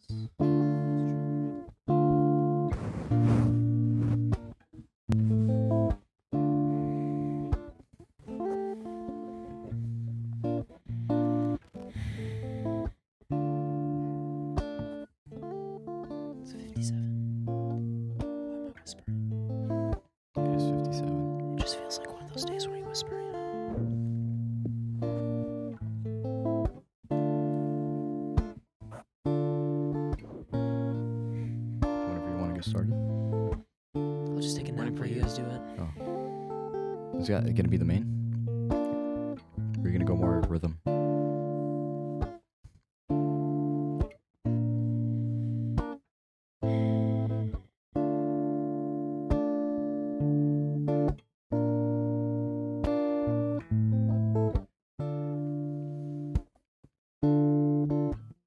It's 57. Why am I whispering? It is 57. It just feels like one of those days where you whisper, you know? Whenever you want to get started. I'll just take a nap while you guys do it. Oh. Is that going to be the main? Or are you going to go more rhythm?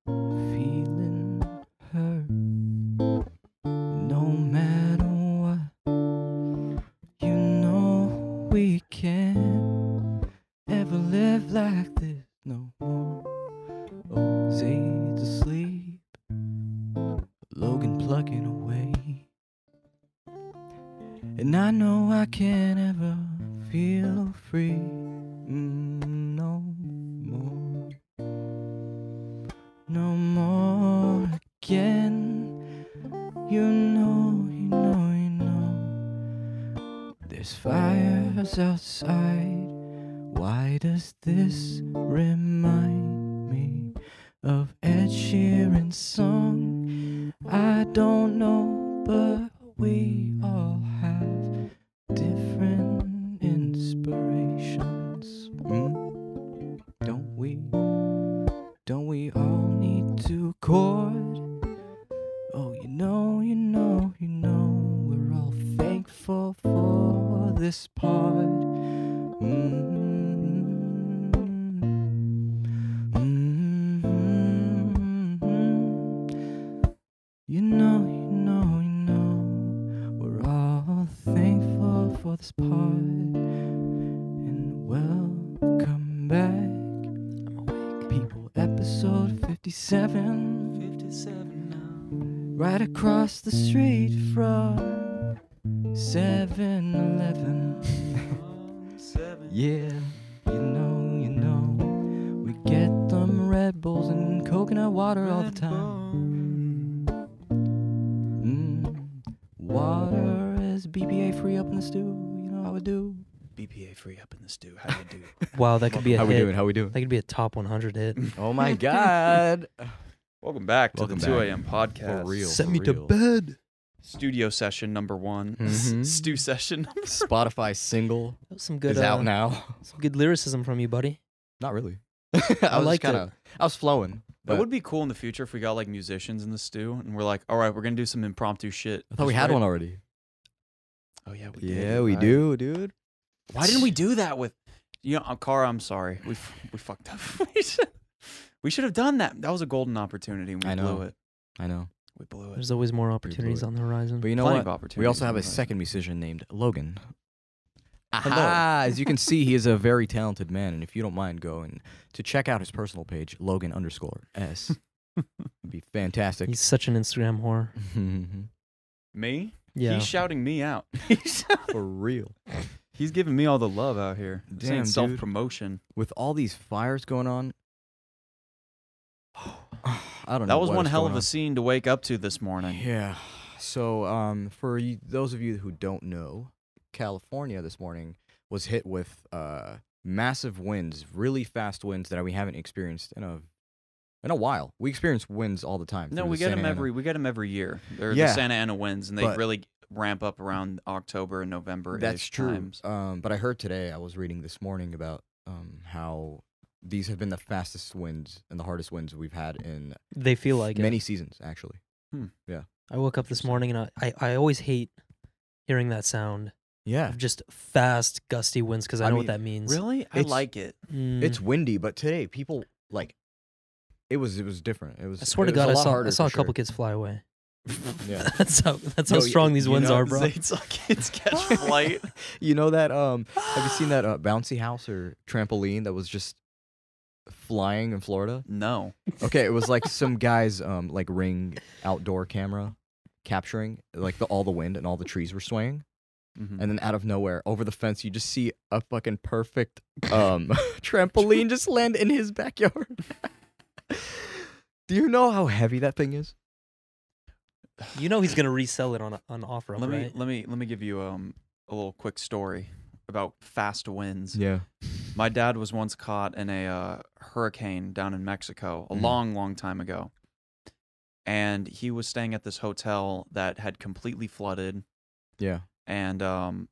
Feeling hurt, no matter what. You know we can't ever live like this no more. Oh, Zayd's asleep, Logan plugging away, and I know I can't ever feel free. No more. No more again. You know, you know, you know. There's fires outside. Why does this remind me of Ed Sheeran's song? I don't know, but we all have different inspirations. Don't we? Don't we all need to chord? Oh, you know, you know, you know, we're all thankful for this part. You know, you know, you know, we're all thankful for this part. And welcome back. I'm awake. People, episode 57. 57 now. Right across the street from 7-Eleven. Yeah, you know, we get them Red Bulls and coconut water all the time. Water is BPA free up in the stew. You know how we do. BPA free up in the stew. How you do? Wow, that could be a How hit. we doing? How we doing? That could be a top 100 hit. Oh my God. Welcome back to Welcome the back. 2 a.m. podcast. For real. Send for me to real. bed. Studio session number 1. Mhm. Stew session. Spotify single That was some good, is out now. some good lyricism from you, buddy. Not really. I was liked kind of. I was flowing. That But would be cool in the future if we got like musicians in the stew and we're like, all right, we're gonna do some impromptu shit. I thought we Just had write- one already. Oh yeah, we did. Yeah, we Right. do, dude. Why didn't we do that with? You know, Cara, I'm sorry. We fucked up. we should have done that. That was a golden opportunity. And we I know. blew it. I know. We blew it. There's always more opportunities it. on the horizon. But you know Plenty what? of opportunities We also have on a the horizon. second musician named Logan. Hello. Aha! As you can see, he is a very talented man, and if you don't mind going to check out his personal page, Logan_S. It'd be fantastic. He's such an Instagram whore. Me? Yeah. He's shouting me out. For real. He's giving me all the love out here. This Damn, ain't dude. self-promotion. With all these fires going on, I don't know. That was what one is hell going of a on. scene to wake up to this morning. Yeah. So, for those of you who don't know, California this morning was hit with massive winds, really fast winds that we haven't experienced in a while. We experience winds all the time. No, through we the get Santa them Ana. we get them every year. They're Yeah. the Santa Ana winds, and they But- really ramp up around October and November. That's true. Times. But I heard today, I was reading this morning about how these have been the fastest winds and the hardest winds we've had in They feel like many it. seasons, actually. I woke up this morning and I always hate hearing that sound Yeah. of just fast, gusty winds because I I know mean, what that means. Really? I It's- like it. It's windy, but today people it was different. It was. I swear to it was God, a lot I harder saw a for couple sure. kids fly away. Yeah. that's how Yo, strong these you winds know, are, bro. Zayd's like, kids catch flight. You know that? Have you seen that bouncy house or trampoline that was just flying in Florida? No. Okay, it was like some guy's like Ring outdoor camera capturing like all the wind and all the trees were swaying. Mhm. And then out of nowhere, over the fence, you just see a fucking perfect trampoline just land in his backyard. Do you know how heavy that thing is? You know he's gonna resell it on offer, Let right? me give you a little quick story about fast winds. Yeah. My dad was once caught in a hurricane down in Mexico a Mhm. long time ago. And he was staying at this hotel that had completely flooded Yeah. and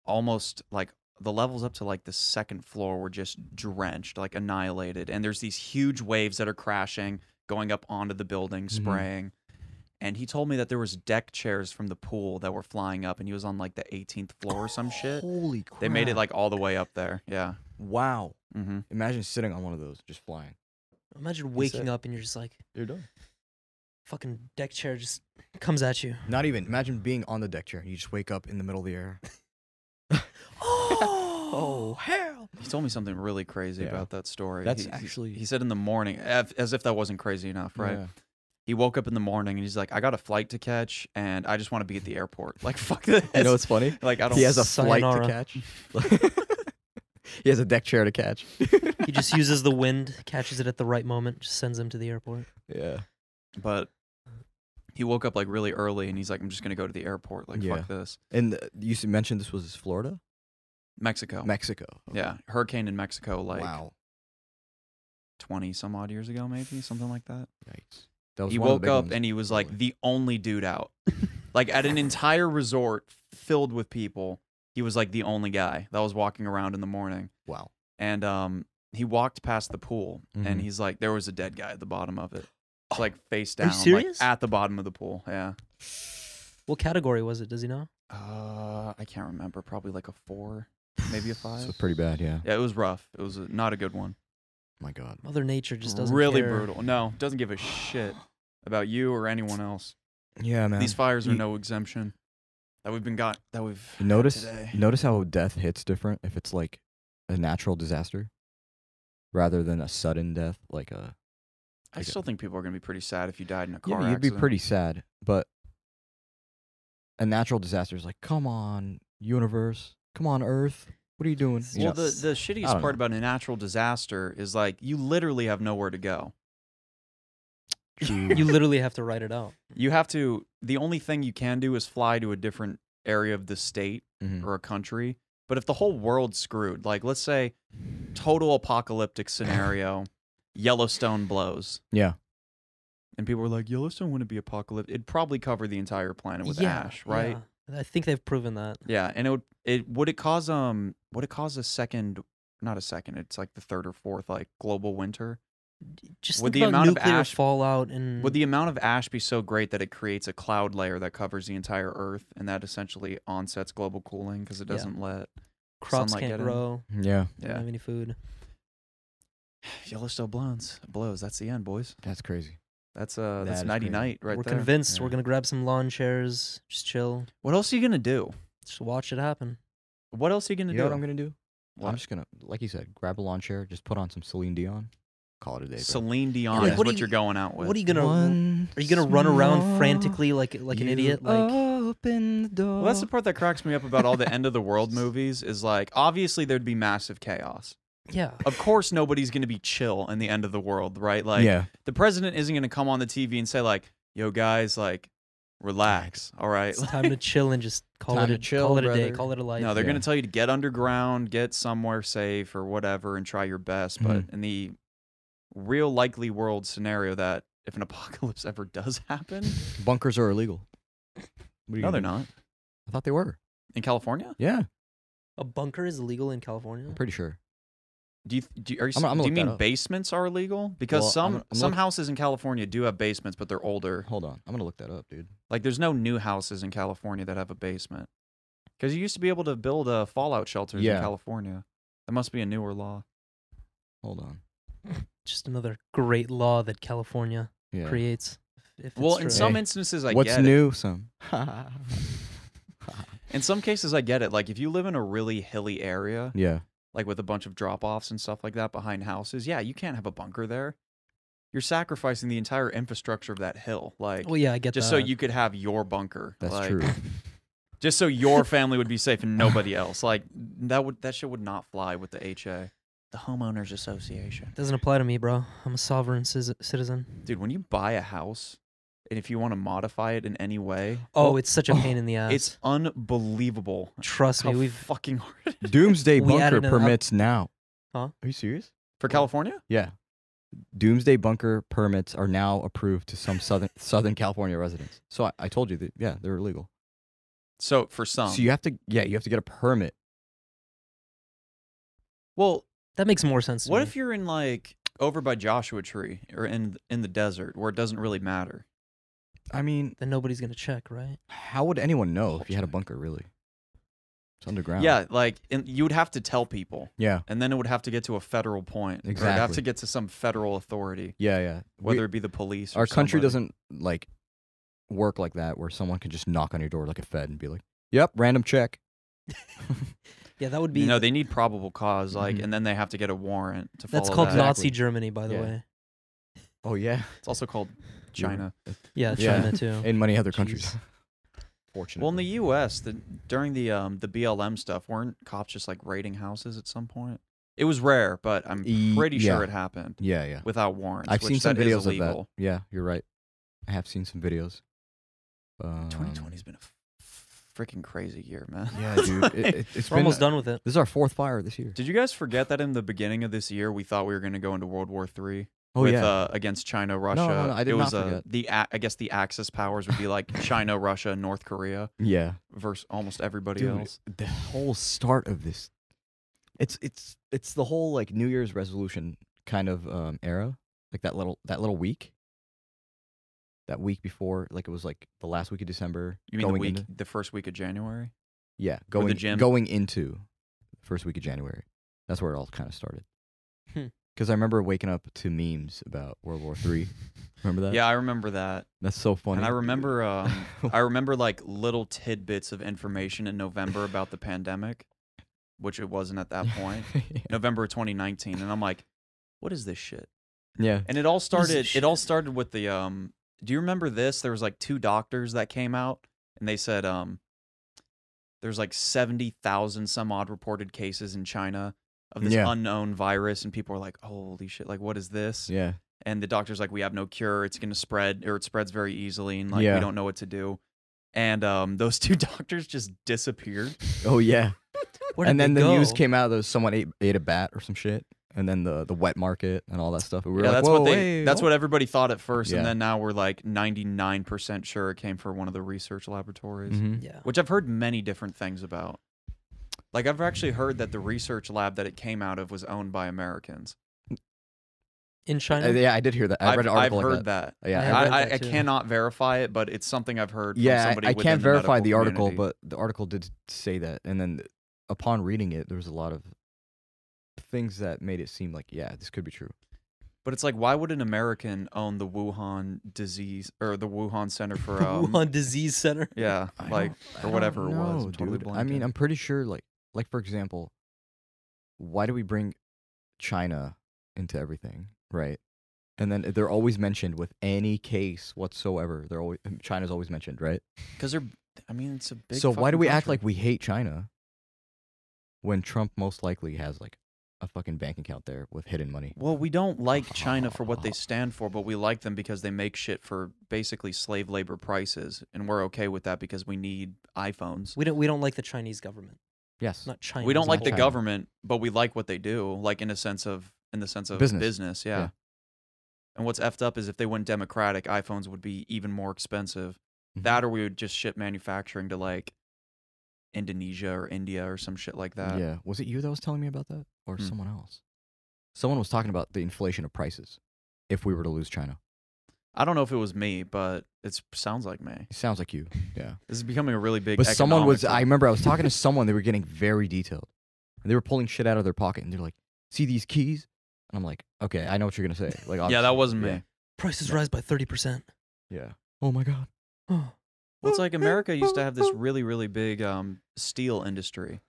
almost like the levels up to like the second floor were just drenched, like annihilated. And there's these huge waves that are crashing, going up onto the building, spraying. And he told me that there was deck chairs from the pool that were flying up, and he was on like the 18th floor or some shit. Holy crap. They made it like all the way up there. Yeah. wow. Mm-hmm. Imagine sitting on one of those, just flying. Imagine waking said- up and you're just like, You're done. fucking deck chair just comes at you. Not even. Imagine being on the deck chair and you just wake up in the middle of the air. Oh, hell! He told me something really crazy Yeah. about that story. That's He actually- said in the morning, as if that wasn't crazy enough, right? Yeah. He woke up in the morning and he's like, I got a flight to catch and I just want to be at the airport. Like, fuck this. You know what's funny? Like, I don't. He has a flight to Sayonara. catch. He has a deck chair to catch. He just uses the wind, catches it at the right moment, just sends him to the airport. Yeah. But he woke up like really early and he's like, I'm just gonna go to the airport. Like, Yeah. fuck this. And mentioned this was Florida? Mexico. Mexico. Okay. Yeah, hurricane in Mexico, like wow. 20 some odd years ago, maybe something like that. Yikes. That was He one of the woke big up ones. and he was like Really. the only dude out. Like at an entire resort filled with people, he was like the only guy that was walking around in the morning. Wow. And he walked past the pool Mhm. and he's like, there was a dead guy at the bottom of it. It's like face Are you down, like serious? at the bottom of the pool. Yeah. What category was it? Does he know? I can't remember. Probably like a 4, maybe a 5. So pretty bad, yeah. Yeah, it was rough. It was not a good one. My God. Mother Nature just doesn't Really care. brutal. No, doesn't give a shit about you or anyone else. Yeah, man. These fires are You- no exemption. That we've had Notice today. notice how death hits different if it's like a natural disaster rather than a sudden death, like a I still think people are gonna be pretty sad if you died in a car yeah, you'd accident. be pretty sad, but a natural disaster is like, come on, universe, come on, Earth, what are you doing? You Well, know? the I shittiest don't part know. about a natural disaster is like you literally have nowhere to go. You literally have to write it out. You have to. The only thing you can do is fly to a different area of the state Mhm. or a country. But if the whole world's screwed, like let's say total apocalyptic scenario, Yellowstone blows, Yeah, and people are like, Yellowstone wouldn't be apocalyptic. It'd probably cover the entire planet with ash, right? Yeah. I think they've proven that. Yeah, and would it cause a second, not a second, it's like the third or fourth like global winter? Just Would think the about amount of nuclear ash- fallout and Would the amount of ash be so great that it creates a cloud layer that covers the entire Earth, and that essentially onsets global cooling because it Yeah. doesn't let crops sunlight can't get in? grow? yeah, Don't have any food. Yellowstone blows. That's the end, boys. that's crazy. That's That that's is nighty crazy. night right We're there. convinced. Yeah. We're gonna grab some lawn chairs, just chill, What else are you gonna do? just watch it happen. What else are you gonna You do? know what I'm gonna do? What? I'm just gonna, like you said, grab a lawn chair, just put on some Celine Dion, call it a day. Bro. Celine Dion like, is what what do you're you- going out with. What are you gonna? One Are you gonna run around small frantically like an you idiot? Like open the door. Well, that's the part that cracks me up about all the end of the world movies is like obviously there'd be massive chaos. yeah, Of course nobody's going to be chill in the end of the world, right? Like yeah, the president isn't going to come on the TV and say like, "Yo guys, like relax, all right?" it's time to chill and just call Time it to a chill, call it a day, brother. call it a life. No, they're Yeah. going to tell you to get underground, get somewhere safe or whatever and try your best, but in the real likely world scenario that if an apocalypse ever does happen, bunkers are illegal. What are you no gonna they're do? not. I thought they were. In California? Yeah, A bunker is illegal in California. I'm pretty sure. Do you do you, are you, I'm gonna do you look that mean up. basements are illegal? Because Well, some I'm some look- houses in California do have basements, but they're older. Hold on, I'm gonna look that up, dude. Like there's no new houses in California that have a basement. Because you used to be able to build fallout shelters Yeah. in California. That must be a newer law. Hold on. Just another great law that California Yeah. creates. If Well, it's in true. some Hey, instances, I What's get it. new? Some. In some cases, I get it. Like if you live in a really hilly area, Yeah. like with a bunch of drop-offs and stuff like that behind houses. Yeah, you can't have a bunker there. You're sacrificing the entire infrastructure of that hill, like Well, yeah, I get just that. so you could have your bunker. That's like, true. Just so your family would be safe and nobody else. Like that shit would not fly with the HA, the homeowners association. Doesn't apply to me, bro. I'm a sovereign citizen. Dude, when you buy a house, and if you want to modify it in any way, Oh, it's such a pain in the ass. it's unbelievable. Trust How me, we've fucking hard it is. Doomsday We bunker added an up- permits now. Huh? Are you serious? For California? Yeah. Doomsday bunker permits are now approved to some Southern California residents. So I told you that, yeah, they're illegal. So for some, So you have to get a permit. well, that makes more sense to what me. if you're in like over by Joshua Tree or in the desert where it doesn't really matter? I mean, Then nobody's gonna check, right? how would anyone know if you had a bunker, really? It's underground. Yeah, like you would have to tell people, Yeah. and then it would have to get to a federal point. Or it'd have Exactly. to get to some federal authority, Yeah, yeah. whether it be the police. Or Our country somebody. doesn't like work like that, where someone can just knock on your door like a Fed and be like, "Yep, random check." Yeah, that would be. You know, they need probable cause, like, Mhm. and then they have to get a warrant to follow that's called that. Nazi Germany, by the Yeah. way. Oh yeah, It's also called China. Yeah, Yeah. China too. in many other countries. Jeez. Fortunately. Well, in the U.S., during the BLM stuff, weren't cops just like raiding houses at some point? It was rare, but I'm pretty sure yeah. it happened Yeah, yeah. without warrants. I've which seen some that is videos of that. illegal. Yeah, you're right. I have seen some videos. 2020's been a freaking crazy year, man. Yeah, dude. It's We're been almost done with it. This is our fourth fire this year. Did you guys forget that in the beginning of this year we thought we were going to go into World War III? Oh with, yeah. against China, Russia. no, I did it was, not forget. I guess the Axis powers would be like China, Russia, North Korea Yeah. versus almost everybody Dude, else. the whole start of this, it's the whole like New Year's resolution kind of era, like that little week. That week before, like it was like the last week of December. You mean going the first week of January? Yeah, the gym? going into the first week of January. That's where it all kind of started. Hmm. Because I remember waking up to memes about World War III. Remember that? Yeah, I remember that. That's so funny. And I remember like little tidbits of information in November about the pandemic, which it wasn't at that point. November 2019, and I'm like, what is this shit? Yeah. And it all What is started. this It all shit? started with the Do you remember this? There was like 2 doctors that came out, and they said there's like 70,000 some odd reported cases in China of this Yeah. unknown virus, and people are like, holy shit, like what is this? Yeah. And the doctor's like, we have no cure. It's gonna spread, or it spreads very easily, and like Yeah. we don't know what to do. And those 2 doctors just disappeared. Oh yeah. Where did And then they the news go? came out that someone ate a bat or some shit, and then the wet market and all that stuff. And we were Yeah, like, that's whoa, what hey, that's oh. what everybody thought at first, Yeah. and then now we're like 99% sure it came from one of the research laboratories, Mhm. Yeah. which I've heard many different things about. Like I've actually heard that the research lab that it came out of was owned by Americans. In China. Yeah, I did hear that. I read an I've article heard like that. that. Yeah, I read I that too. cannot verify it, but it's something I've heard. From yeah. somebody I within can't the verify medical the article, community. but the article did say that. And then upon reading it, there was a lot of things that made it seem like, yeah, this could be true. But it's like, why would an American own the Wuhan disease or the Wuhan Center for Wuhan Disease Center. yeah, I like don't- or I whatever don't it was. know, I'm totally dude. I mean, blanking. I'm pretty sure, like for example, why do we bring China into everything, right? And then they're always mentioned with any case whatsoever. They're always China's always mentioned, right? Because they're, I mean, it's a big. So why do fucking we act country. like we hate China when Trump most likely has like a fucking bank account there with hidden money? Well, we don't like China for what they stand for, but we like them because they make shit for basically slave labor prices, and we're okay with that because we need iPhones. We don't like the Chinese government. Yes. Not China. We don't as a like the whole. China. government, but we like what they do, like in the sense of Business. yeah. Yeah. And what's effed up is if they went democratic, iPhones would be even more expensive. Mhm. That or we would just ship manufacturing to like Indonesia or India or some shit like that. Yeah. Was it you that was telling me about that, or Hmm. someone else? Someone was talking about the inflation of prices if we were to lose China. I don't know if it was me, but it sounds like me. It sounds like you. Yeah. This is becoming a really big. But someone was. economic- I remember I was talking to someone. They were getting very detailed, and they were pulling shit out of their pocket, and they're like, "See these keys?" And I'm like, "Okay, I know what you're gonna say." Like, Yeah, that obviously, wasn't me. yeah. Prices rise by 30%. Yeah. Oh my god. Oh. Well, it's like America used to have this really, really big steel industry,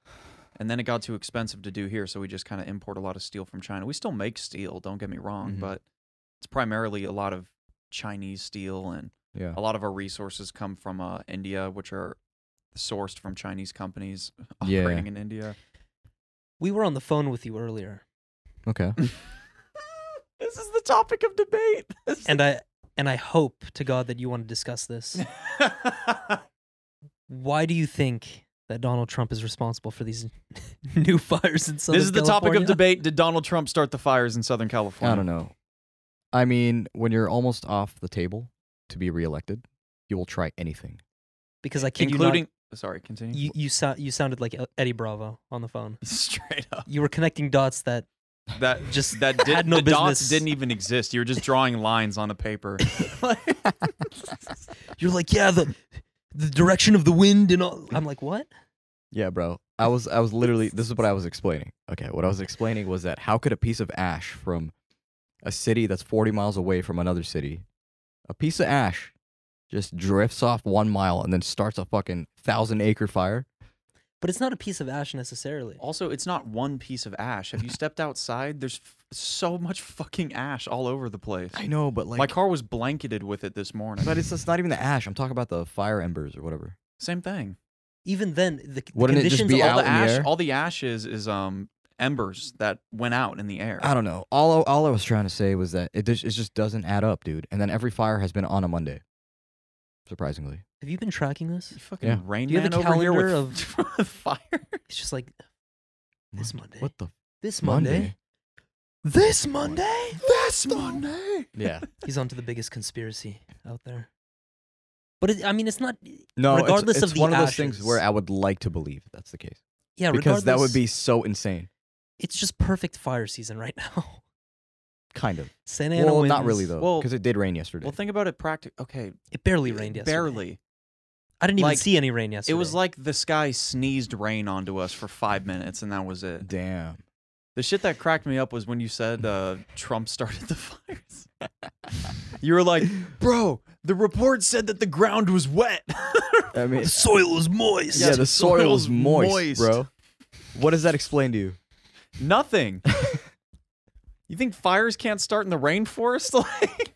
And then it got too expensive to do here, so we just kind of import a lot of steel from China. We still make steel, don't get me wrong, Mhm. but it's primarily a lot of Chinese steel, and Yeah. a lot of our resources come from India, which are sourced from Chinese companies Yeah. operating in India. We were on the phone with you earlier, Okay. This is the topic of debate. and I hope to God that you want to discuss this. Why do you think that Donald Trump is responsible for these new fires in Southern This is the topic of California? debate. Did Donald Trump start the fires in Southern California? I don't know. I mean, when you're almost off the table to be reelected, you will try anything. Because I kid Including, you not, sorry, continue. you sounded like Eddie Bravo on the phone. Straight up. You were connecting dots that That just that did, had no the dots business. didn't even exist. You were just drawing lines on a paper. you're like, yeah, the direction of the wind and all. I'm like, what? Yeah, bro. I was literally, this is what I was explaining. Okay, what I was explaining was that how could a piece of ash from a city that's 40 miles away from another city, a piece of ash just drifts off 1 mile and then starts a fucking 1,000-acre fire? But it's not a piece of ash necessarily. Also, it's not one piece of ash. Have you stepped outside? There's so much fucking ash all over the place. I know, but My like, car was blanketed with it this morning. but it's not even the ash. I'm talking about the fire embers or whatever. Same thing. Even then, the Wouldn't it just conditions be all out all the the in the ash, air? all the ash is embers that went out in the air. I don't know. All I was trying to say was that it just doesn't add up, dude. And then every fire has been on a Monday, surprisingly. Have you been tracking this? You fucking Yeah. Rain Do you have Man a over here calendar with, with fire. It's just like this Monday. What the This Monday? Monday. This Monday. This Monday. Yeah. He's onto the biggest conspiracy out there. But I mean, it's not. No, Regardless it's of the one of those things ashes. where I would like to believe that's the case. Yeah, Because that would regardless, be so insane. It's just perfect fire season right now. Kind of. Santa Ana Well, winds. not really though, Well- because it did rain yesterday. Well, think about it. Okay, It barely rained yesterday. barely. I didn't even Like, see any rain yesterday. It was like the sky sneezed rain onto us for 5 minutes, and that was it. Damn. The shit that cracked me up was when you said Trump started the fires. You were like, bro, the report said that the ground was wet. I mean, the soil is moist. yeah, the soil's soil's moist, moist. bro. What does that explain to you? Nothing. You think fires can't start in the rainforest? Like,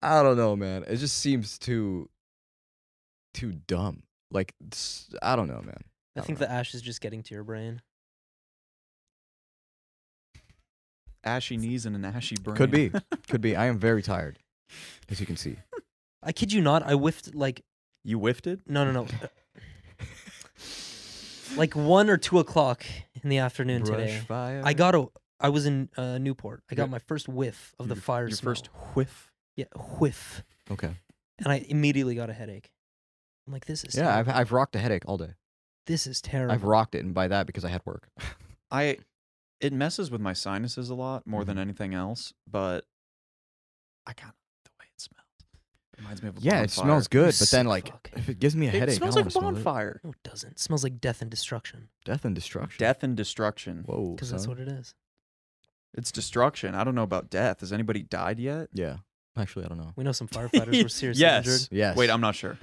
I don't know, man. It just seems too dumb. Like, I don't know, man. I think the ash is just getting to your brain. ashy knees and an ashy brain. Could be. Could be. I am very tired, as you can see. I kid you not. I whiffed like You whiffed it? no. Like 1 or 2 o'clock in the afternoon today. fire. I was in Newport. I got Yeah. my first whiff of the fire Your smell. first whiff. Yeah, whiff. Okay. And I immediately got a headache. I'm like, this is Yeah, terrible. I've rocked a headache all day. This is terrible. I've rocked it, and by that because I had work. It messes with my sinuses a lot more than anything else, but I kind of like the way it smells. It reminds me of a Yeah, it bonfire. smells good, You but then sick like fuck. if it gives me a It headache, smells I like a don't wanna smell it. bonfire. No, it doesn't. It smells like death and destruction. Death and destruction. Death and destruction. Whoa. Because that's son. what it is. It's destruction. I don't know about death. Has anybody died yet? Yeah. Actually, I don't know. We know some firefighters were seriously Yes. injured. Yes. Wait, I'm not sure.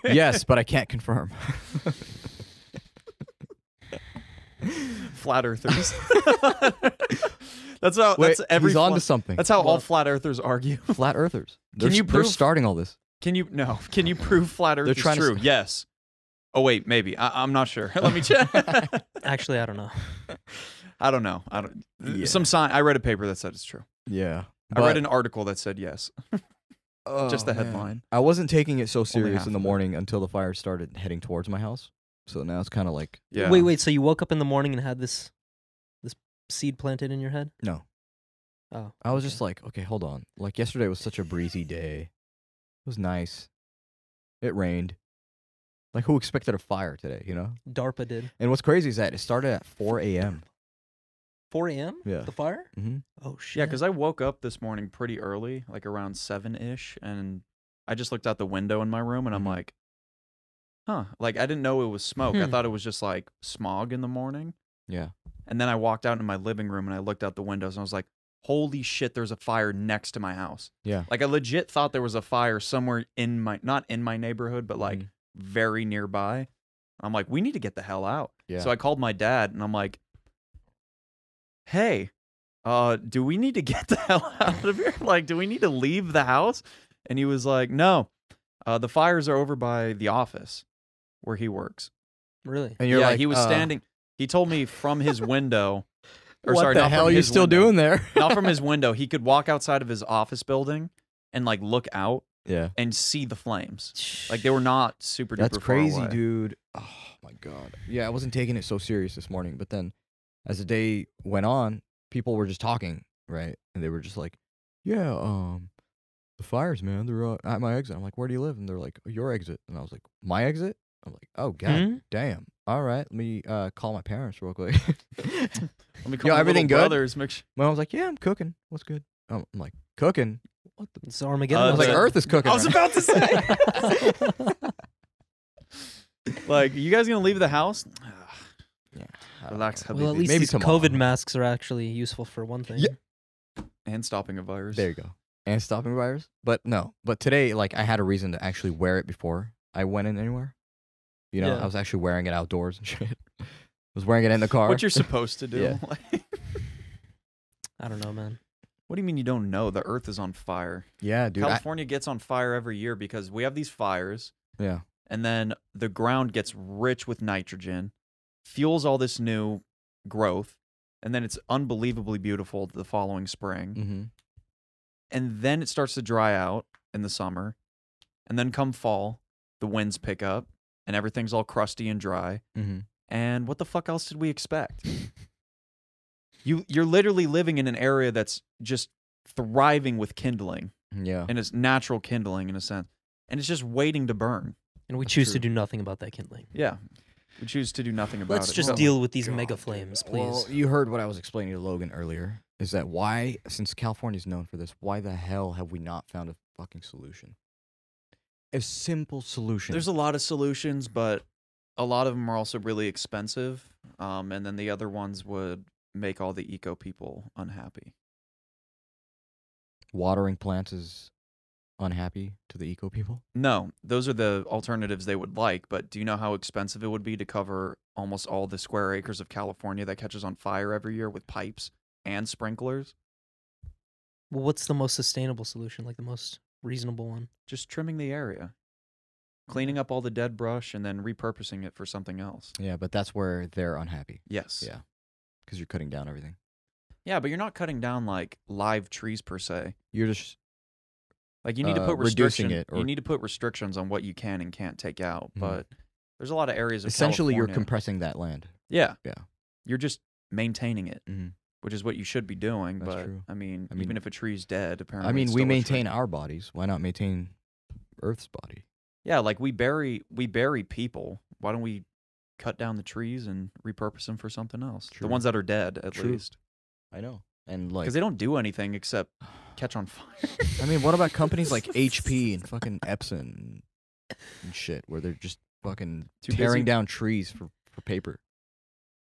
Yes, but I can't confirm. Flat earthers. That's how. Wait, that's every. he's on to flat- something. That's how all What? flat earthers argue. Flat earthers. They're, you they're prove- starting all this. Can you no? Can you prove flat Earth They're is trying to true? Yes. Oh wait, maybe. I'm not sure. Let me check. Actually, I don't know. I don't know. I don't. Yeah. Some sign. I read a paper that said it's true. Yeah. I read an article that said yes. Just the man. headline. I wasn't taking it so serious half in the of it. morning until the fire started heading towards my house. So now it's kind of like, Yeah. Wait. So you woke up in the morning and had this seed planted in your head? no. Oh. I was okay. just like, okay, hold on. Like yesterday was such a breezy day. It was nice. It rained. Like who expected a fire today, you know? DARPA did. And what's crazy is that it started at 4 a.m. 4 a.m. Yeah. The fire? Mm-hmm. Oh shit. Yeah, because I woke up this morning pretty early, like around 7-ish, and I just looked out the window in my room, and I'm Mhm. like, huh. Like I didn't know it was smoke. I Hmm. thought it was just like smog in the morning. Yeah. And then I walked out in my living room and I looked out the windows and I was like, holy shit, there's a fire next to my house. Yeah. Like I legit thought there was a fire somewhere in my, not in my neighborhood, but like Mhm. very nearby. I'm like, we need to get the hell out. Yeah. So I called my dad, and I'm like, hey, do we need to get the hell out of here? Like, do we need to leave the house? And he was like, no, the fires are over by the office where he works. Really? And you're yeah, like, he was standing. He told me from his window. Or what sorry, the not hell from are you his still window. doing there? Not from his window. He could walk outside of his office building and like look out Yeah. and see the flames. Like they were not super duper That's far crazy, away. dude. Oh my god. Yeah, I wasn't taking it so serious this morning, but then as the day went on, people were just talking, right? And they were just like, "Yeah, the fires, man. They're at my exit." I'm like, "Where do you live?" And they're like, "Your exit." And I was like, "My exit?" I'm like, "Oh god, Hmm? damn. All right, let me call my parents real quick." Let me call Yo, my everything little good? brothers. Make sure. My mom's like, "Yeah, I'm cooking. What's good?" I'm like, "Cooking? What the?" It's Armageddon. I was like, the- "Earth is cooking." I was right about to say. Like, you guys gonna leave the house? Yeah, I don't Relax, know. Habibi. well, at least Maybe these tomorrow. COVID masks are actually useful for one thing. Yeah. And stopping a virus. There you go. And stopping virus. But no. But today, like, I had a reason to actually wear it before I went in anywhere. You know, Yeah. I was actually wearing it outdoors and shit. I was wearing it in the car. What you're supposed to do. Yeah. Like, I don't know, man. what do you mean you don't know? The earth is on fire. Yeah, dude. California gets on fire every year because we have these fires, Yeah. and then the ground gets rich with nitrogen, fuels all this new growth, and then it's unbelievably beautiful the following spring. Mm-hmm. And then it starts to dry out in the summer, and then come fall, the winds pick up, and everything's all crusty and dry. Mm-hmm. And what the fuck else did we expect? You're literally living in an area that's just thriving with kindling, Yeah. and it's natural kindling in a sense, and it's just waiting to burn. And we That's choose true. to do nothing about that kindling. Yeah, we choose to do nothing about Let's it. just So- deal with these God, mega dude. flames, please. Well, you heard what I was explaining to Logan earlier. Is that why, since California's known for this, why the hell have we not found a fucking solution? A simple solution. There's a lot of solutions, but a lot of them are also really expensive, and then the other ones would make all the eco people unhappy. Watering plants is unhappy to the eco people. No, those are the alternatives they would like, but do you know how expensive it would be to cover almost all the square acres of California that catches on fire every year with pipes and sprinklers? Well, what's the most sustainable solution? Like the most reasonable one? Just trimming the area, cleaning up all the dead brush, and then repurposing it for something else. Yeah, but that's where they're unhappy. Yes. Yeah. Because you're cutting down everything. Yeah, but you're not cutting down like live trees per se. You're just Like you need to put reducing restrictions. it, or- You need to put restrictions on what you can and can't take out. Mhm. But there's a lot of areas of essentially you're California- compressing that land. Yeah. Yeah. You're just maintaining it, Mm-hmm. which is what you should be doing. That's but true. I mean, I mean- even if a tree's dead, apparently. I mean, it's we still a maintain tree. our bodies. Why not maintain Earth's body? Yeah, like we bury people. Why don't we cut down the trees and repurpose them for something else? True. The ones that are dead, at True. least, I know. And like, because they don't do anything except catch on fire. I mean, what about companies like HP and fucking Epson and shit, where they're just fucking Too tearing busy? down trees for paper,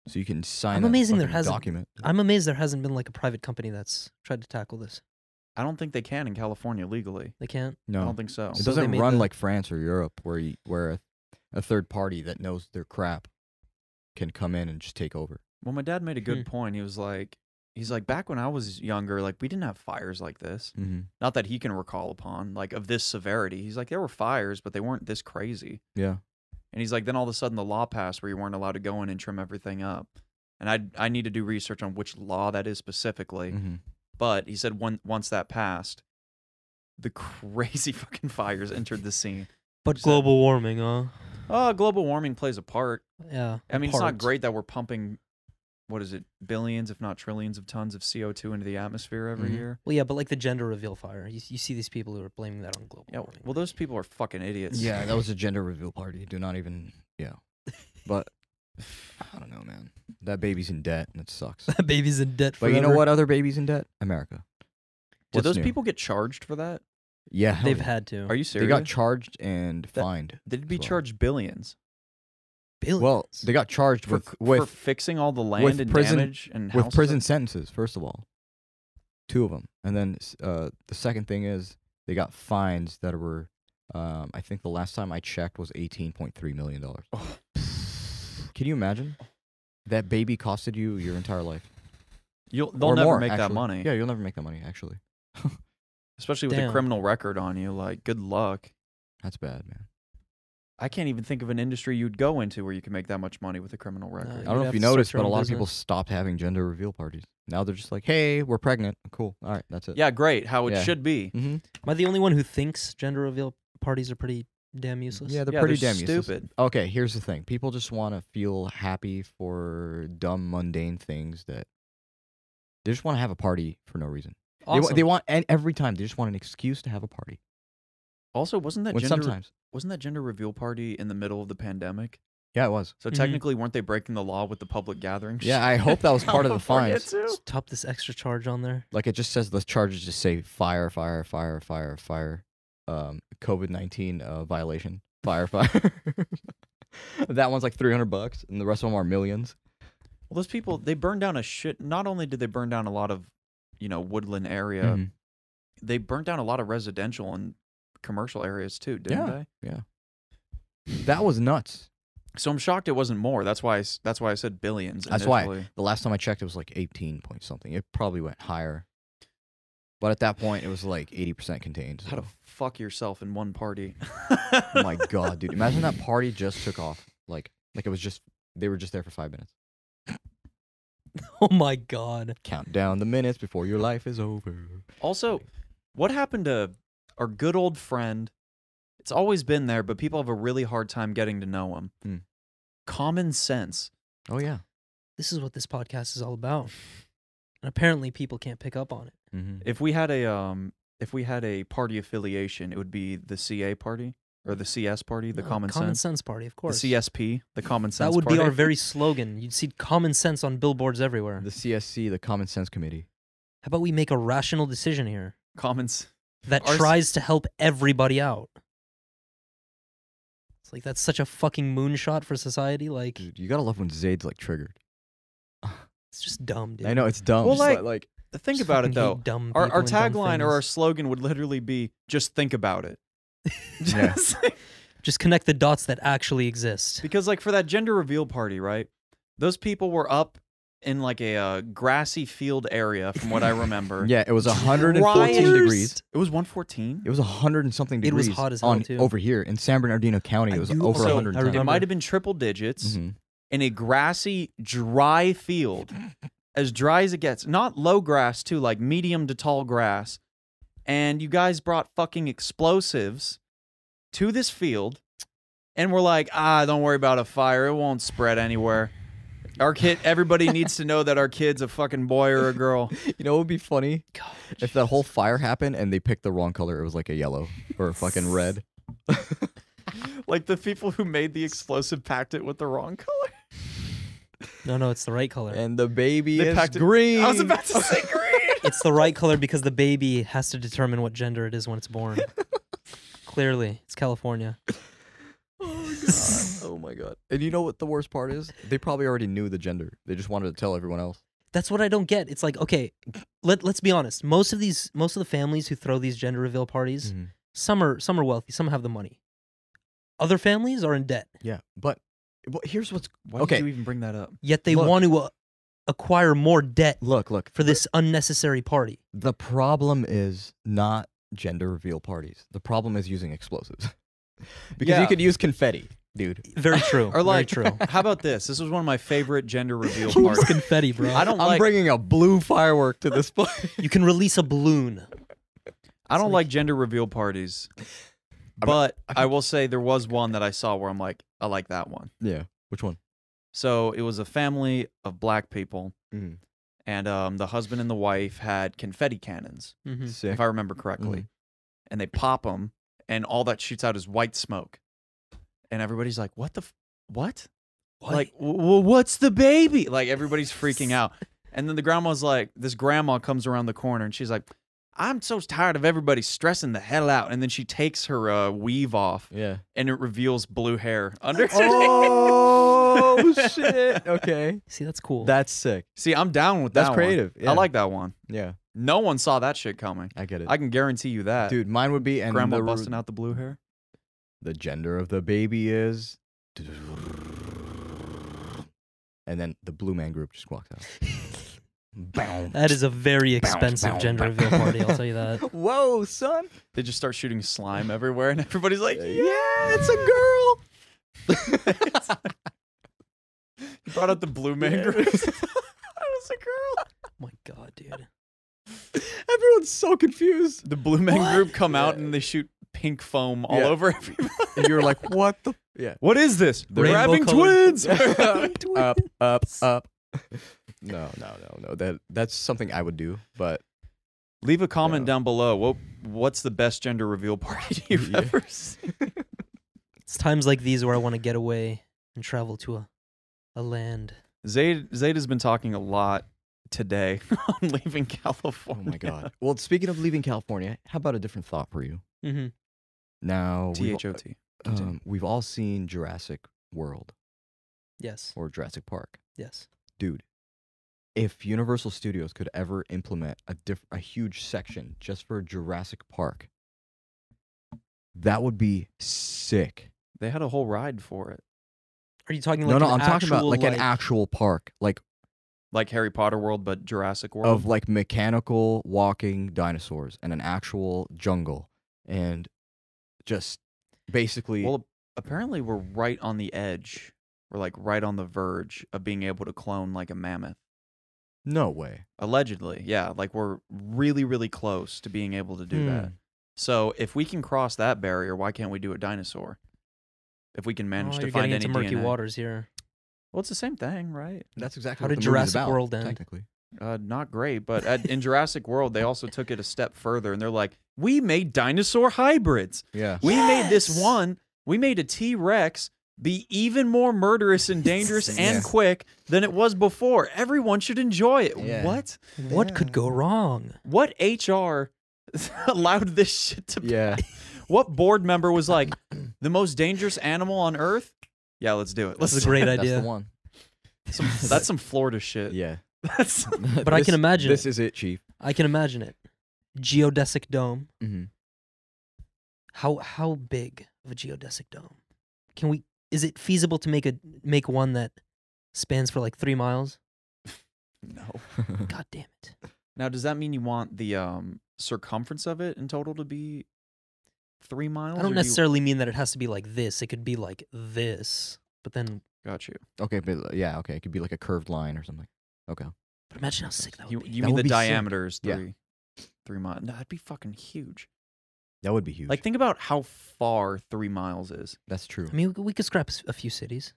so you can sign. I'm a amazing there fucking hasn't- document. I'm amazed there hasn't been like a private company that's tried to tackle this. I don't think they can in California legally. They can't. I No, don't think so. it So they doesn't made run the- like France or Europe, where a third party that knows their crap can come in and just take over. Well, my dad made a good point. He's like, back when I was younger, like we didn't have fires like this. Mm-hmm. Not that he can recall upon, like of this severity. He's like, there were fires, but they weren't this crazy. Yeah. And he's like, then all of a sudden the law passed where you weren't allowed to go in and trim everything up. And I need to do research on which law that is specifically. Mm-hmm. But he said once that passed, the crazy fucking fires entered the scene. But So- global warming, huh? Oh, global warming plays a part. Yeah. I mean, it's not part. great that we're pumping, what is it, billions, if not trillions of tons of CO2 into the atmosphere every Mhm. year. Well, yeah, but like the gender reveal fire, you see these people who are blaming that on global Yeah, warming. well, those people are fucking idiots. Yeah, that was a gender reveal party. Do not even. Yeah. But I don't know, man. That baby's in debt, and it sucks. That baby's in debt But forever. you know what other baby's in debt? America. Did What's those new? people get charged for that? Yeah, hell They've yeah. had to. Are you They serious? got charged and fined. They'd be as well. charged billions billions. Well, they got charged for, with for fixing all the land and prison- damage and with houses. prison sentences. First of all, 2 of them, and then the second thing is they got fines that were. I think the last time I checked was $18.3 million. Can you imagine? That baby costed you your entire life. They'll Or never more, make that actually. money. Yeah, you'll never make that money, actually. Especially with a Damn. criminal record on you. Like, good luck. That's bad, man. I can't even think of an industry you'd go into where you can make that much money with a criminal record. I You'd don't know have if you to start noticed, your but a own lot of people business. stopped having gender reveal parties. Now they're just like, hey, we're pregnant. Cool. All right, that's it. Yeah, great. How it Yeah. should be. Mm-hmm. Am I the only one who thinks gender reveal parties are pretty damn useless? Yeah, they're Yeah, pretty they're damn useless. stupid. Okay, here's the thing. People just want to feel happy for dumb, mundane things that they just want to have a party for no reason. Awesome. They want, and every time they just want an excuse to have a party. Also, wasn't that When sometimes, gender reveal party in the middle of the pandemic? yeah, it was. So Mhm. technically, weren't they breaking the law with the public gathering? Yeah, I hope that was part of the California, fines. too. Just top this extra charge on there. Like it just says the charges just say fire, fire, fire, fire, fire, COVID-19 violation, fire, fire. That one's like $300, and the rest of them are millions. Well, those people, they burned down a shit. Not only did they burn down a lot of, woodland area, Mhm. they burnt down a lot of residential and commercial areas too, didn't Yeah. they? Yeah, that was nuts. So I'm shocked it wasn't more. That's why I said billions. That's why. initially. The last time I checked, it was like 18 point something. It probably went higher, but at that point, it was like 80% contained. How to so- fuck yourself in one party. Oh my god, dude! Imagine that party just took off. Like it was just they were just there for 5 minutes. Oh my god. Count down the minutes before your life is over. Also, what happened to our good old friend? It's always been there, but people have a really hard time getting to know him. Hmm. Common sense. Oh yeah. This is what this podcast is all about. And apparently people can't pick up on it. Mm-hmm. If we had a party affiliation, it would be the CA party or the CS party, the No, Common Sense. Party, of The course. CSP, the Common Sense That would party. be our very slogan. You'd see common sense on billboards everywhere. The CSC, the Common Sense Committee. How about we make a rational decision here Commons. that Ours- tries to help everybody out? It's like that's such a fucking moonshot for society. Like Dude, you gotta love when Zayd's like triggered. it's just dumb, dude. I know it's dumb. Well, but, like- Think Just about it fucking though. hate dumb Our people and dumb tagline or our things. slogan would literally be just think about it. Yeah. Just- Just connect the dots that actually exist. Because like for that gender reveal party, right? Those people were up in like a grassy field area from what I remember. yeah, it was 114 Rioters. degrees. It was 114? It was 100 and something It was degrees. hot as hell, on too. over here in San Bernardino County. I It was do over also- 110. I It remember. might have been triple digits Mhm. in a grassy, dry field. As dry as it gets. Not low grass, too, like medium to tall grass. And you guys brought fucking explosives to this field. And we're like, don't worry about a fire. It won't spread anywhere. Everybody needs to know that our kid's a fucking boy or a girl. You know what would be funny? God, If that whole fire happened and they picked the wrong color, it was like a yellow or a fucking red. Like the people who made the explosive packed it with the wrong color. no, it's the right color. And the baby They is packed it- green. I was about to say green. It's the right color because the baby has to determine what gender it is when it's born. Clearly, it's California. Oh my god. And you know what the worst part is? They probably already knew the gender. They just wanted to tell everyone else. That's what I don't get. It's like, okay, let's be honest. Most of the families who throw these gender reveal parties, Mhm. some are wealthy, some have the money. Other families are in debt, Yeah, but here's what's Why Okay. did you even bring that up? yet they Look. want to acquire more debt look. for this unnecessary party. The problem is not gender reveal parties. The problem is using explosives. Because Yeah. you could use confetti, dude. Very true. Or like, very true. how about this? This was one of my favorite gender reveal Use parties. confetti, bro. I don't I'm like bringing a blue firework to this place. You can release a balloon. I don't like- like gender reveal parties. But I will say there was one that I saw where I'm like, I like that one. Yeah. Which one? So it was a family of black people, Mm. and the husband and the wife had confetti cannons, Mhm. Sick. if I remember correctly. And they pop them, and all that shoots out is white smoke. And everybody's like, what the what? What? Like, what's the baby? Like, everybody's freaking out. And then the grandma's like, this grandma comes around the corner, and she's like, I'm so tired of everybody stressing the hell out. And then she takes her weave off, Yeah. and it reveals blue hair under. Oh shit. Okay. See, that's cool. That's sick. See, I'm down with That's that creative. one. Yeah. I like that one. Yeah. No one saw that shit coming. I get it. I can guarantee you that. Dude, mine would be and Grandma the, busting out the blue hair. the gender of the baby is and then the Blue Man Group just walks out. Boom. That is a very expensive bounce, gender bounce. reveal party. I'll tell you that. Whoa, son! They just start shooting slime everywhere, and everybody's like, Yeah, "Yeah, it's a girl. You brought out the Blue Man Yeah. Group. It was a girl. Oh my god, dude. Everyone's so confused. The Blue Man What? Group come out Yeah. and they shoot pink foam all Yeah. over everybody. And you're like, what the? Yeah. What is this? They're Rainbow having colored- twins. Up. No. That's something I would do, but Leave a comment Yeah. down below. What's the best gender reveal party you've Yeah. ever seen? It's times like these where I want to get away and travel to a land. Zayd has been talking a lot today on leaving oh California. my god. Well, speaking of leaving California, how about a different thought for you? Mm-hmm. Now, THOT. Continue. we've all seen Jurassic World Yes. or Jurassic Park. Yes. Dude, if Universal Studios could ever implement a huge section just for Jurassic Park, that would be sick. They had a whole ride for it. Are you talking like No, an I'm talking about actual, like an actual park, like Like Harry Potter World, but Jurassic World. of like mechanical walking dinosaurs and an actual jungle and just basically Well, apparently we're right on the edge. We're like right on the verge of being able to clone like a mammoth. no way. Allegedly, yeah. Like we're really, really close to being able to do that. Hmm. So if we can cross that barrier, why can't we do a dinosaur? If we can manage to you're find getting any into murky DNA. waters here. Well, it's the same thing, right? That's exactly How what did the movie's Jurassic about, World end? technically. Not great, but in Jurassic World, they also took it a step further, and they're like, we made dinosaur hybrids. Yeah. We made this Yes! one. We made a T-Rex be even more murderous and dangerous and Yeah. quick than it was before. Everyone should enjoy it. Yeah. What? What could go wrong? What HR allowed this shit to Yeah. What board member was like, the most dangerous animal on Earth? Yeah, let's do it. That's Let's a great That's idea. the one. That's some Florida shit. Yeah. That's But I can imagine This it. is it, Chief. I can imagine it. Geodesic dome. Mm-hmm. How big of a geodesic dome? Is it feasible to make one that spans for like 3 miles? no. God damn it. Now, does that mean you want the circumference of it in total to be 3 miles? I don't necessarily mean that it has to be like this. It could be like this. But then Got you. Okay, but yeah, okay. It could be like a curved line or something. Okay. but imagine how sick that would You, be. you That mean would the be sick. diameter is Yeah. 3 miles? No, that'd be fucking huge. That would be huge. Like, think about how far 3 miles is. That's true. I mean, we could scrap a few cities.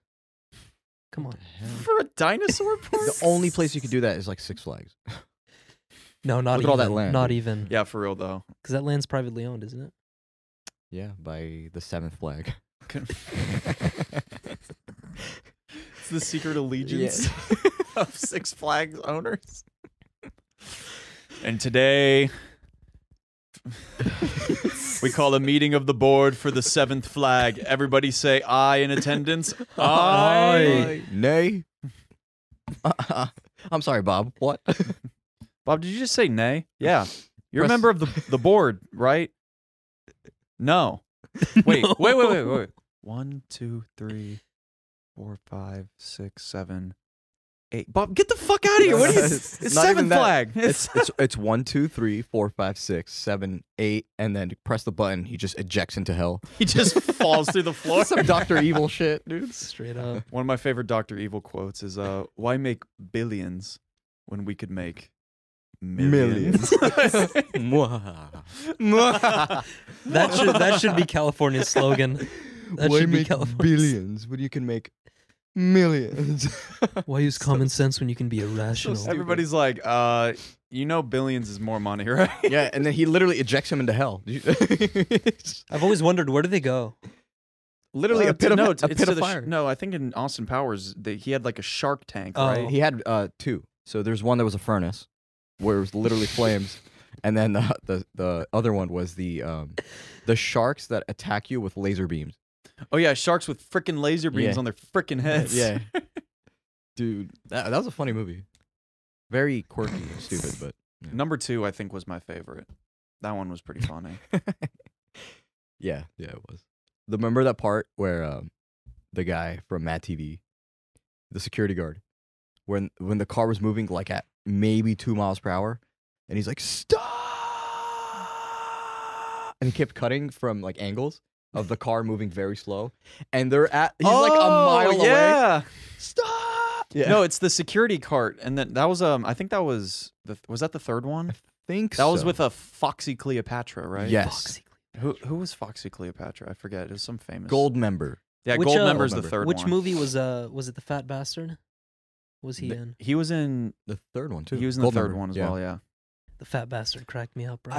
Come on. For a dinosaur park? The only place you could do that is like Six Flags. No, not Look even. at all that land, Not dude. even. Yeah, for real, though. Because that land's privately owned, isn't it? Yeah, by the 7th flag. It's the secret allegiance of Six Flags owners. And today, we call a meeting of the board for the 7th flag. Everybody say aye in attendance. Aye. Nay. I'm sorry, Bob. What? Bob, did you just say nay? Yeah. You're a Press- member of the board, right? No. Wait, No. wait. 1, 2, 3, 4, 5, 6, 7, 8. Bob, get the fuck out of here. What are you? It's It's not even 7th that. flag. It's 1, 2, 3, 4, 5, 6, 7, 8, and then you press the button. He just ejects into hell. He just falls through the floor. Some Dr. Evil shit, dude. Straight up. One of my favorite Dr. Evil quotes is, why make billions when we could make millions? That should be California's slogan. That Why should be make California's. billions when you can make millions? Why use common sense when you can be irrational? stupid. Everybody's like, billions is more money, right? Yeah, and then he literally ejects him into hell. I've always wondered, where do they go? Literally a pit of, no, a pit of fire. No, I think in Austin Powers, he had like a shark tank, Oh. right? He had 2. So there's one that was a furnace, where it was literally flames, and then the other one was the sharks that attack you with laser beams. Oh yeah, sharks with freaking laser beams Yeah. on their freaking heads. Yeah, dude, that was a funny movie. Very quirky and stupid, but Number 2, I think, was my favorite. That one was pretty funny. yeah, it was. Remember that part where the guy from Mad TV, the security guard, when the car was moving like at maybe 2 miles per hour, and he's like, "Stop!" And he kept cutting from like angles of the car moving very slow, and he's like a mile away. Yeah. Stop! Yeah. No, it's the security cart, and then that was I think that was that the third one? think That was so. with a Foxy Cleopatra, right? Yes. Who was Foxy Cleopatra? I forget. It was some famous Gold member. Yeah, Which, Gold uh, Member's the Goldmember. third Which one. movie was it the Fat Bastard? Was he in? He was in. The third one too. He was in the Gold third member. one as Yeah. well. Yeah. The Fat Bastard cracked me up, bro.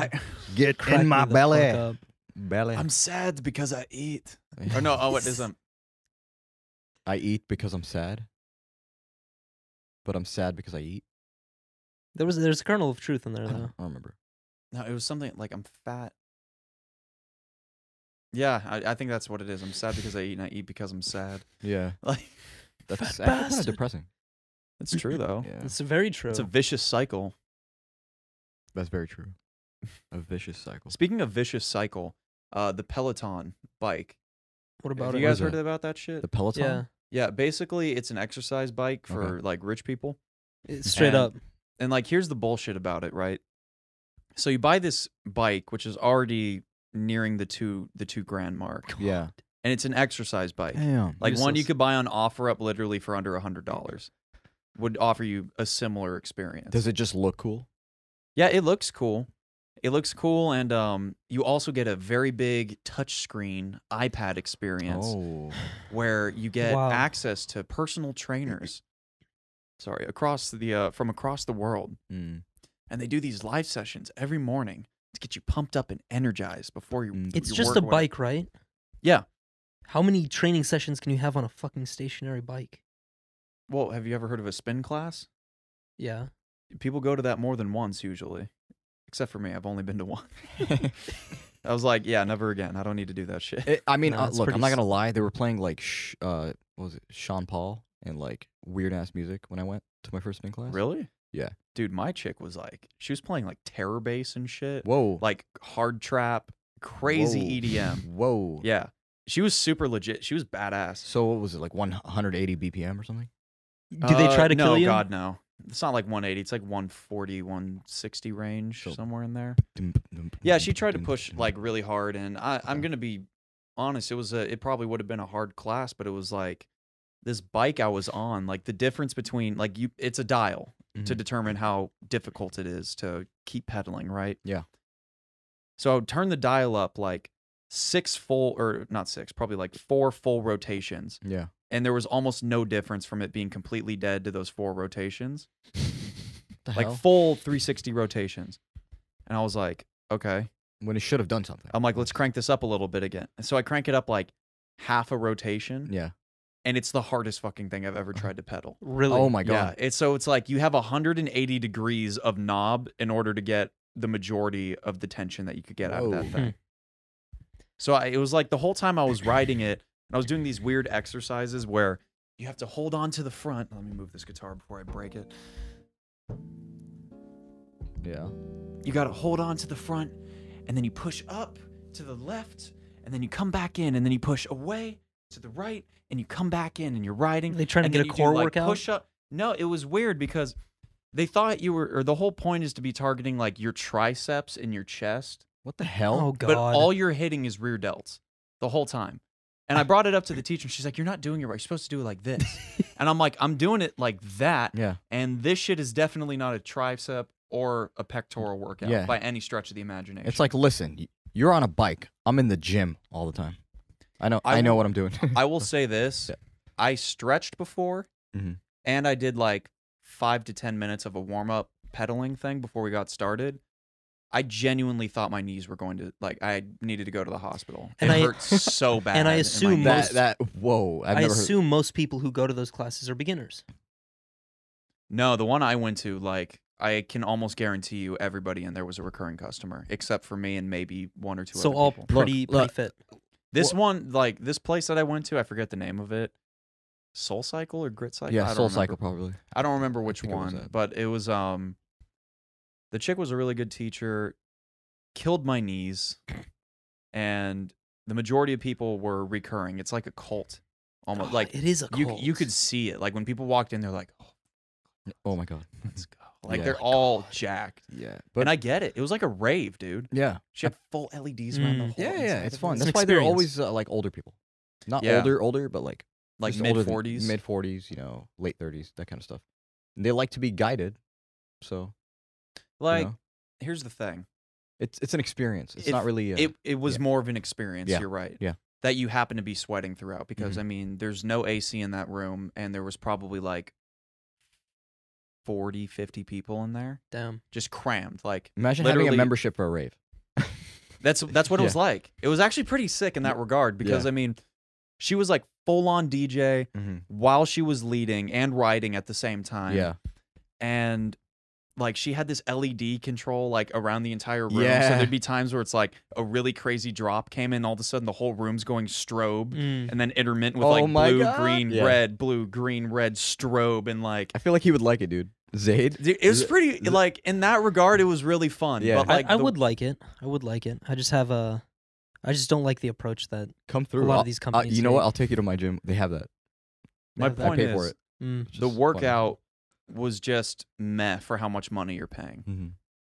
Get Cracked in me my the fuck belly. up. Belly. I'm sad because I eat. Or no, oh, what is I eat because I'm sad. But I'm sad because I eat. There's a kernel of truth in there I though. don't remember. No, it was something like I'm fat. Yeah, I think that's what it is. I'm sad because I eat, and I eat because I'm sad. Yeah. Like That's Fat actually kind of bastard. depressing. it's true though. Yeah. It's very true. It's a vicious cycle. That's very true. A vicious cycle. Speaking of vicious cycle, the Peloton bike. What Have about you it? What guys is heard that? about that shit? The Peloton? Yeah, Yeah, basically it's an exercise bike for Okay. like rich people. it's straight And- up. And like here's the bullshit about it, right? So you buy this bike which is already nearing the $2,000 mark. Yeah. And it's an exercise bike. Damn. Like one you Useless. could buy on OfferUp literally for under $100. Would offer you a similar experience. Does it just look cool? Yeah, it looks cool. It looks cool, and you also get a very big touchscreen iPad experience Oh. where you get Wow. access to personal trainers. Sorry, from across the world, Mm. and they do these live sessions every morning to get you pumped up and energized before you. Mm. It's you just work a or whatever. bike, right? Yeah. How many training sessions can you have on a fucking stationary bike? Well, have you ever heard of a spin class? Yeah. People go to that more than once usually, except for me. I've only been to one. I was like, yeah, never again. I don't need to do that shit. I mean, No, it's look, pretty I'm not gonna lie. They were playing like, what was it, Sean Paul and like weird ass music when I went to my first spin class. Really? Yeah. Dude, my chick was like, she was playing like terror bass and shit, Whoa. like hard trap, crazy Whoa. EDM. Whoa. Yeah, she was super legit. She was badass. So what was it, like 180 BPM or something? Do they try to no, kill you? No, God, no. It's not like 180. It's like 140, 160 range, So- somewhere in there. Yeah, she tried to push like really hard, and I'm gonna be honest. It probably would have been a hard class, but it was like this bike I was on. Like the difference between like it's a dial to Mhm. determine how difficult it is to keep pedaling, right? Yeah. So I would turn the dial up like probably like 4 full rotations, Yeah. and there was almost no difference from it being completely dead to those 4 rotations, The like hell? full 360 rotations, and I was like, okay. When it should have done something. I'm like, let's crank this up a little bit again. And so I crank it up like half a rotation, Yeah. and it's the hardest fucking thing I've ever tried to pedal. Really? Oh my god. Yeah, it's like you have 180 degrees of knob in order to get the majority of the tension that you could get out of that Whoa. thing. So it was like the whole time I was riding it, and I was doing these weird exercises where you have to hold on to the front. Let me move this guitar before I break it. Yeah. You got to hold on to the front, and then you push up to the left, and then you come back in, and then you push away to the right, and you come back in, and you're riding. They trying to and get then a you do, core like, workout? Push up. No, it was weird because they thought you were, or the whole point is to be targeting like your triceps and your chest, What the hell? Oh god. but all you're hitting is rear delts the whole time. And I brought it up to the teacher, and she's like, "You're not doing it right. You're supposed to do it like this." And I'm like, "I'm doing it like that." Yeah. And this shit is definitely not a tricep or a pectoral workout Yeah. by any stretch of the imagination. It's like, listen, you're on a bike. I'm in the gym all the time. I know. I I know will- what I'm doing. I will say this: Yeah. I stretched before, Mhm. and I did like 5 to 10 minutes of a warm up pedaling thing before we got started. I genuinely thought my knees were going to I needed to go to the hospital. And it I- hurt so bad. and I in my assume knees. most- that whoa. I've I never assume most people who go to those classes are beginners. No, the one I went to, like, I can almost guarantee you everybody in there was a recurring customer, except for me and maybe 1 or 2 So other all people. pretty Look. fit. This one, like, this place that I went to, I forget the name of it. Soul Cycle or Grit Cycle? I Yeah, don't Soul remember. Cycle probably. I don't remember which think it was one, that. but it was the chick was a really good teacher, killed my knees, and the majority of people were recurring. It's like a cult. Almost Oh, like it is a cult. you could see it. Like when people walked in, they're like, "Oh, Oh my god. Let's go. Like Yeah. they're all jacked. Yeah. And I get it. It was like a rave, dude. yeah. She had full LEDs around the whole. Yeah, inside yeah, it's of fun. it. It's That's an why they're experience. always like older people. Not Yeah. older, but like Like just mid older than- 40s. mid 40s, late 30s, that kind of stuff. And they like to be guided, so Like, know? here's the thing. it's an experience. It's If not really. It was yeah. more of an experience. Yeah. You're right. Yeah. That you happen to be sweating throughout because Mhm. I mean, there's no AC in that room, and there was probably like 40, 50 people in there, Damn. just crammed. Like, Imagine having a literally- membership for a rave. that's what it Yeah. was like. It was actually pretty sick in that regard because Yeah. I mean, she was like full on DJ Mm-hmm. while she was leading and writing at the same time. Yeah. And like she had this LED control like around the entire room. So Yeah. there'd be times where it's like a really crazy drop came in, all of a sudden the whole room's going strobe. Mm. And then intermittent with Oh like my blue, God. green, Yeah. red, blue, green, red strobe and like I feel like he would like it, dude. Zayd. dude, it was Z- pretty Z- like in that regard it was really fun. Yeah. But like I the- would like it. I would like it. I just don't like the approach that Come through. a lot I'll- of these companies. you know what? take. I'll take you to my gym. They have that. my have that. I point pay is for it. Mm. It's the just fun. workout was just meh for how much money you're paying. Mhm.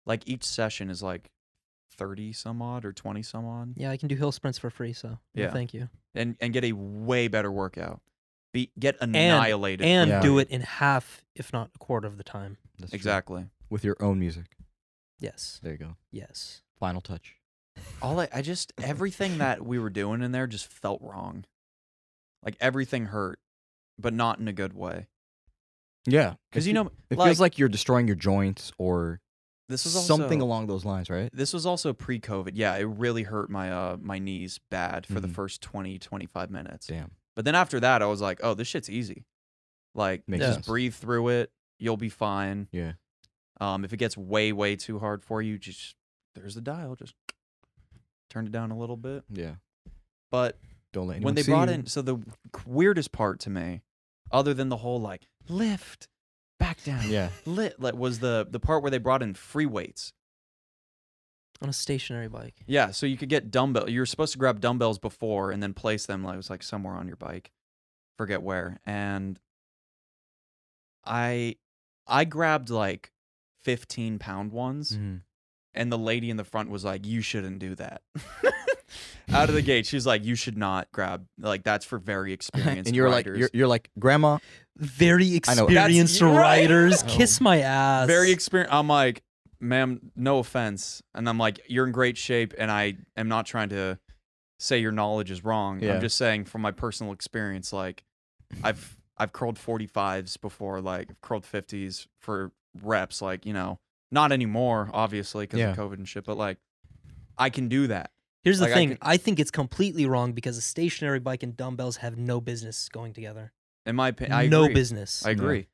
Like each session is like 30 some odd or 20 some odd. Yeah, I can do hill sprints for free. So no, Yeah. thank you. And get a way better workout. Get annihilated. And Yeah. do it in half, if not a quarter of the time. That's true. exactly. With your own music. Yes. There you go. Yes. Final touch. I just everything that we were doing in there just felt wrong. Like everything hurt, but not in a good way. Yeah. Because It you fe- know, it like, feels like you're destroying your joints or this was also, something along those lines, right? This was also pre-COVID. Yeah, it really hurt my my knees bad for the Mhm. first 20-25 minutes. Damn. But then after that, I was like, oh, this shit's easy. Like, Makes just sense. breathe through it. You'll be fine. Yeah. If it gets way, way too hard for you, just there's the dial. Just turn it down a little bit. Yeah. But Don't let anyone when they see brought you. in, so the weirdest part to me, other than the whole like lift, back down, Yeah. like, was the part where they brought in free weights. On a stationary bike. Yeah, so you could get dumbbell. You were supposed to grab dumbbells before and then place them. Like it was like somewhere on your bike, forget where. And I grabbed like 15-pound ones, Mhm. and the lady in the front was like, "You shouldn't do that." Out of the gate, she's like, "You should not grab like that's for very experienced." And you're riders. like, you're like, Grandma. Very I know. experienced That's- right? riders. Oh. Kiss my ass. very experienced. I'm like, "Ma'am, no offense," and I'm like, "You're in great shape," and I am not trying to say your knowledge is wrong. Yeah. I'm just saying from my personal experience, like, I've curled 45s before, like I've curled 50s for reps, like not anymore, obviously because Yeah. of COVID and shit, but like, I can do that. Here's the Like, I thing. could- I think it's completely wrong because a stationary bike and dumbbells have no business going together. In my opinion, I no agree. business. I agree.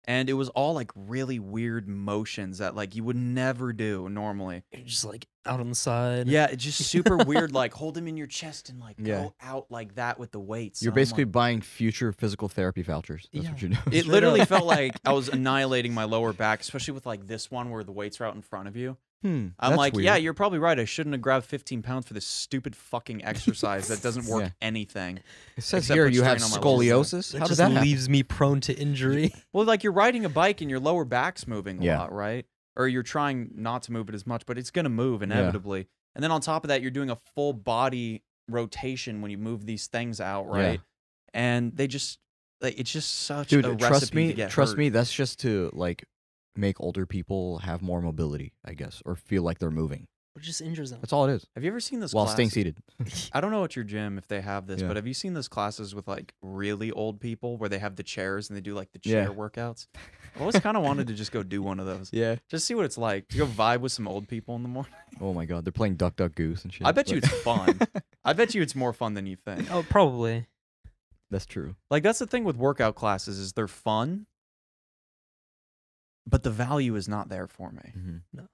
And it was all like really weird motions that like you would never do normally. You're just like out on the side. Yeah, it's just super weird. Like hold them in your chest and like Yeah. go out like that with the weights. You're So I'm basically like- buying future physical therapy vouchers. That's Yeah. what you're doing. it Straight literally up. felt like I was annihilating my lower back, especially with like this one where the weights are out in front of you. I'm That's like, weird. yeah, you're probably right. I shouldn't have grabbed 15 pounds for this stupid fucking exercise that doesn't work Yeah. anything. It says except here put you have strain on my lower back. scoliosis. That How does just that happen? leaves me prone to injury. Well, like you're riding a bike and your lower back's moving a Yeah. lot, right? Or you're trying not to move it as much, but it's going to move inevitably. And then on top of that, you're doing a full body rotation when you move these things out, Yeah. right? And they just, like, it's just such Dude, a trust recipe me. to get Trust hurt. me. That's just to like make older people have more mobility, I guess, or feel like they're moving. Or just injures them. That's all it is. Have you ever seen this While class? staying seated. I don't know at your gym if they have this, Yeah. but have you seen those classes with like really old people where they have the chairs and they do like the Yeah. chair workouts? I always kind of wanted to just go do one of those. Yeah. Just see what it's like to go vibe with some old people in the morning. Oh my God, they're playing Duck Duck Goose and shit. I bet you but- it's fun. I bet you it's more fun than you think. Oh, probably. That's true. Like that's the thing with workout classes is they're fun, but the value is not there for me. Mhm. No.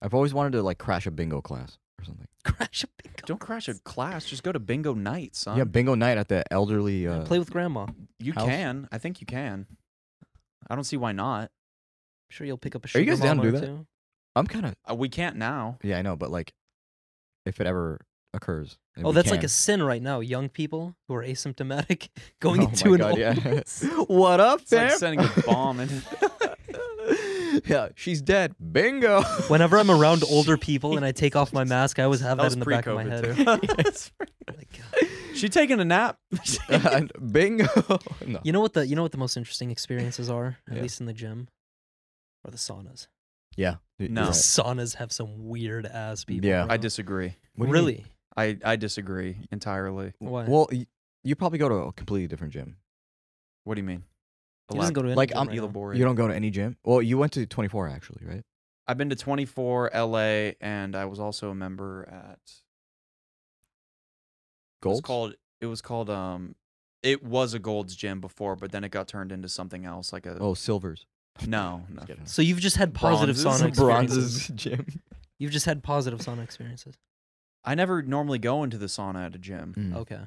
I've always wanted to like crash a bingo class or something. Crash a bingo. Don't crash a class. Just go to bingo night, son. Yeah, bingo night at the elderly. Yeah, play with grandma. You house. can. I think you can. I don't see why not. I'm sure you'll pick up a Are sugar you guys down to mama do or that? two. I'm kind of. We can't now. Yeah, I know, but like, if it ever occurs. and Oh, we that's like can. a sin right now. Young people who are asymptomatic going Oh into my an God, old yeah. house. What up, It's like fam? sending a bomb in. Yeah, she's dead. Bingo. Whenever I'm around older people and I take off my mask, I always have That that was in the back of my head. pre-COVID too. Like, God. She taking a nap. Bingo. No. You know what the most interesting experiences are, at Yeah. least in the gym, are the saunas. Yeah. No. The Right. saunas have some weird ass people. Yeah. bro. I disagree. What do you mean? Really? I disagree entirely. Why? Well, you probably go to a completely different gym. What do you mean? He doesn't go to any like, gym I'm- right now. Elabora. You don't go to any gym? Well, you went to 24 actually, right? I've been to 24 LA, and I was also a member at. Gold. It was a Gold's gym before, but then it got turned into something else, like a. Oh, Silvers. No. Just kidding. So you've just had positive Bronzes. sauna experiences. Bronze's gym. You've just had positive sauna experiences. I never normally go into the sauna at a gym. Mm. Okay.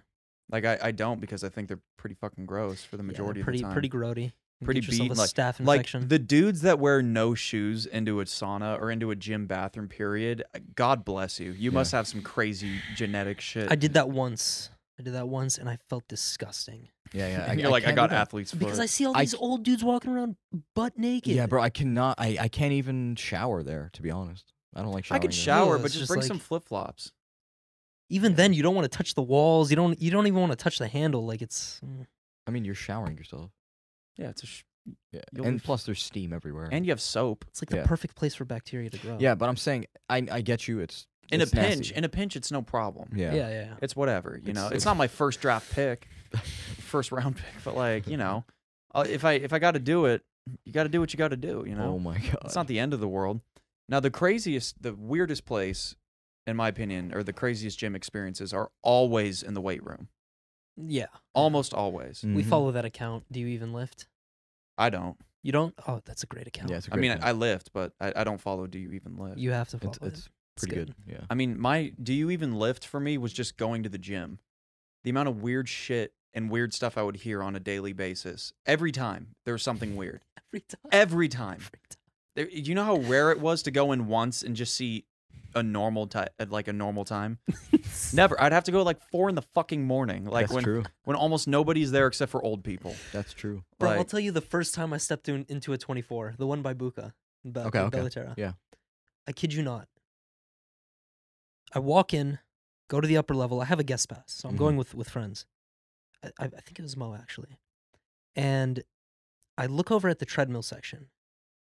Like I don't, because I think they're pretty fucking gross for the majority yeah, pretty, of the time. Pretty grody. You Pretty get yourself beaten, a like- staph Like infection. the dudes that wear no shoes into a sauna or into a gym bathroom, period. God bless you. You Yeah. must have some crazy genetic shit. I did that once. And I felt disgusting. Yeah, yeah. And you're like, I can't got do that. athlete's foot. Because I see all I these old dudes walking around butt naked. Yeah, bro. I cannot. I can't even shower there. To be honest, I don't like I showering. could there. shower, Ugh, but it's just just bring like- some flip flops. Even Yeah. then, you don't want to touch the walls. You don't even want to touch the handle. Like it's. I mean, you're showering yourself. Yeah, Yeah. You'll And be- plus, there's steam everywhere. and you have soap. It's like the Yeah. perfect place for bacteria to grow. yeah, but I'm saying, I get you. It's In it's a pinch, nasty. in a pinch, it's no problem. Yeah. Yeah. It's whatever, you know. It's- It's not my first draft pick, first round pick, but like, you know, if I got to do it, you got to do what you got to do, you know. Oh my god. It's not the end of the world. Now, the weirdest place, in my opinion, or the craziest gym experiences are always in the weight room. Yeah. Almost always. We Mhm. follow that account. Do you even lift? I don't. You don't? Oh, that's a great account. Yeah, it's a I great mean, account. I lift, but I don't follow Do You Even Lift? You have to follow it's it. pretty good. Yeah. I mean, my Do You Even Lift for me was just going to the gym. The amount of weird shit and weird stuff I would hear on a daily basis. Every time there was something weird. Every time. Every time. You know how rare it was to go in once and just see a normal time, like a normal time? Never. I'd have to go at like 4 in the fucking morning. Like That's when true. when almost nobody's there except for old people. That's true. Bro, I'll Like, tell you the first time I stepped into a 24, the one by Buca. Okay, okay. Bellaterra. Yeah. I kid you not. I walk in, go to the upper level. I have a guest pass, so I'm Mhm. going with friends. I think it was Mo, actually. And I look over at the treadmill section,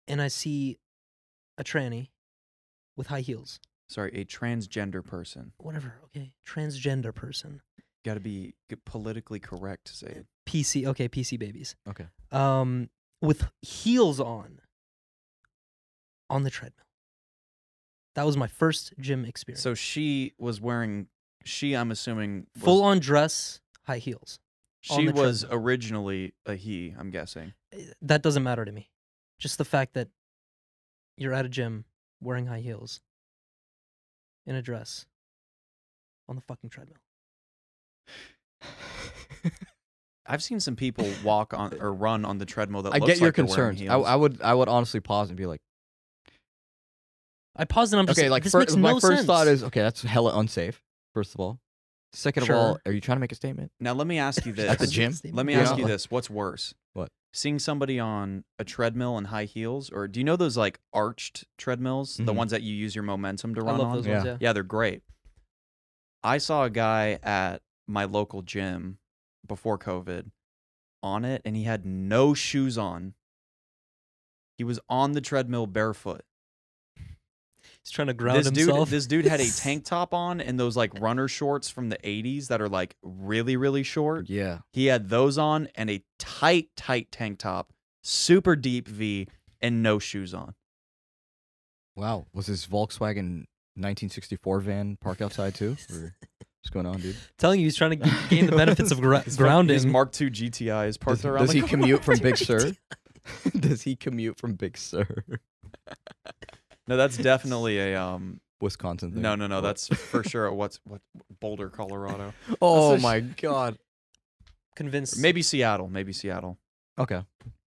and I see a tranny with high heels. sorry, a transgender person. Whatever, okay. Transgender person. Got to be politically correct to say it. PC, okay, PC babies. Okay. With heels on the treadmill. That was my first gym experience. So she was wearing. I'm assuming. Was, Full on dress, high heels. on She the was treadmill. originally a he. I'm guessing. That doesn't matter to me. Just the fact that you're at a gym wearing high heels in a dress on the fucking treadmill. I've seen some people walk on or run on the treadmill that I looks get your like they're wearing concerns. heels. I would honestly pause and be like, I paused and I'm just okay, like this fir- makes my no first sense. thought is, okay, that's hella unsafe. First of all, second of all, Sure. are you trying to make a statement? Now let me ask you this. At the gym? Let me Yeah. ask you this: what's worse? What? Seeing somebody on a treadmill in high heels, or do you know those like arched treadmills, the Mhm. ones that you use your momentum to I run love on? those ones, Yeah. yeah. Yeah, they're great. I saw a guy at my local gym before COVID on it, and he had no shoes on. He was on the treadmill barefoot. He's trying to ground This himself. dude had a tank top on and those like runner shorts from the 80s that are like really, really short. Yeah. He had those on and a tight tank top, super deep V, and no shoes on. Wow. Was this Volkswagen 1964 van parked outside too? Or what's going on, dude? Telling you he's trying to gain the benefits of His grounding. Mark II GTI is parked Does, around does the he commute from Big Dude, Sur? Does he commute from Big Sur? No, that's definitely a Wisconsin thing. no. What? That's for sure. What Boulder, Colorado. Oh That's a my god. Convinced Maybe Seattle. Maybe Seattle. Okay.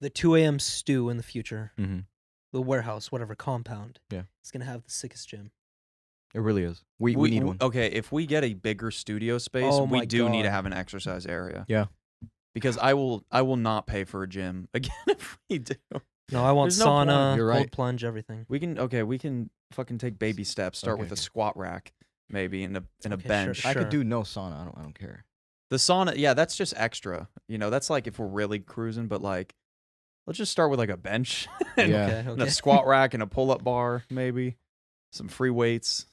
the 2 a.m. stew in the future, Mm-hmm. the warehouse, whatever compound, Yeah. is gonna have the sickest gym. It really is. We need one. Okay, if we get a bigger studio space, Oh we my do need to God. have an exercise area. Yeah. Because I will not pay for a gym again if we do. No, I want There's no point. sauna, You're cold right. plunge, everything. We can fucking take baby steps. Start with Okay. a squat rack, maybe, and a Okay, bench. sure. I could do no sauna. I don't care. The sauna, yeah, that's just extra. You know, that's like if we're really cruising, but like, let's just start with like a bench and, Yeah. Okay, and a okay. squat rack and a pull-up bar, maybe some free weights.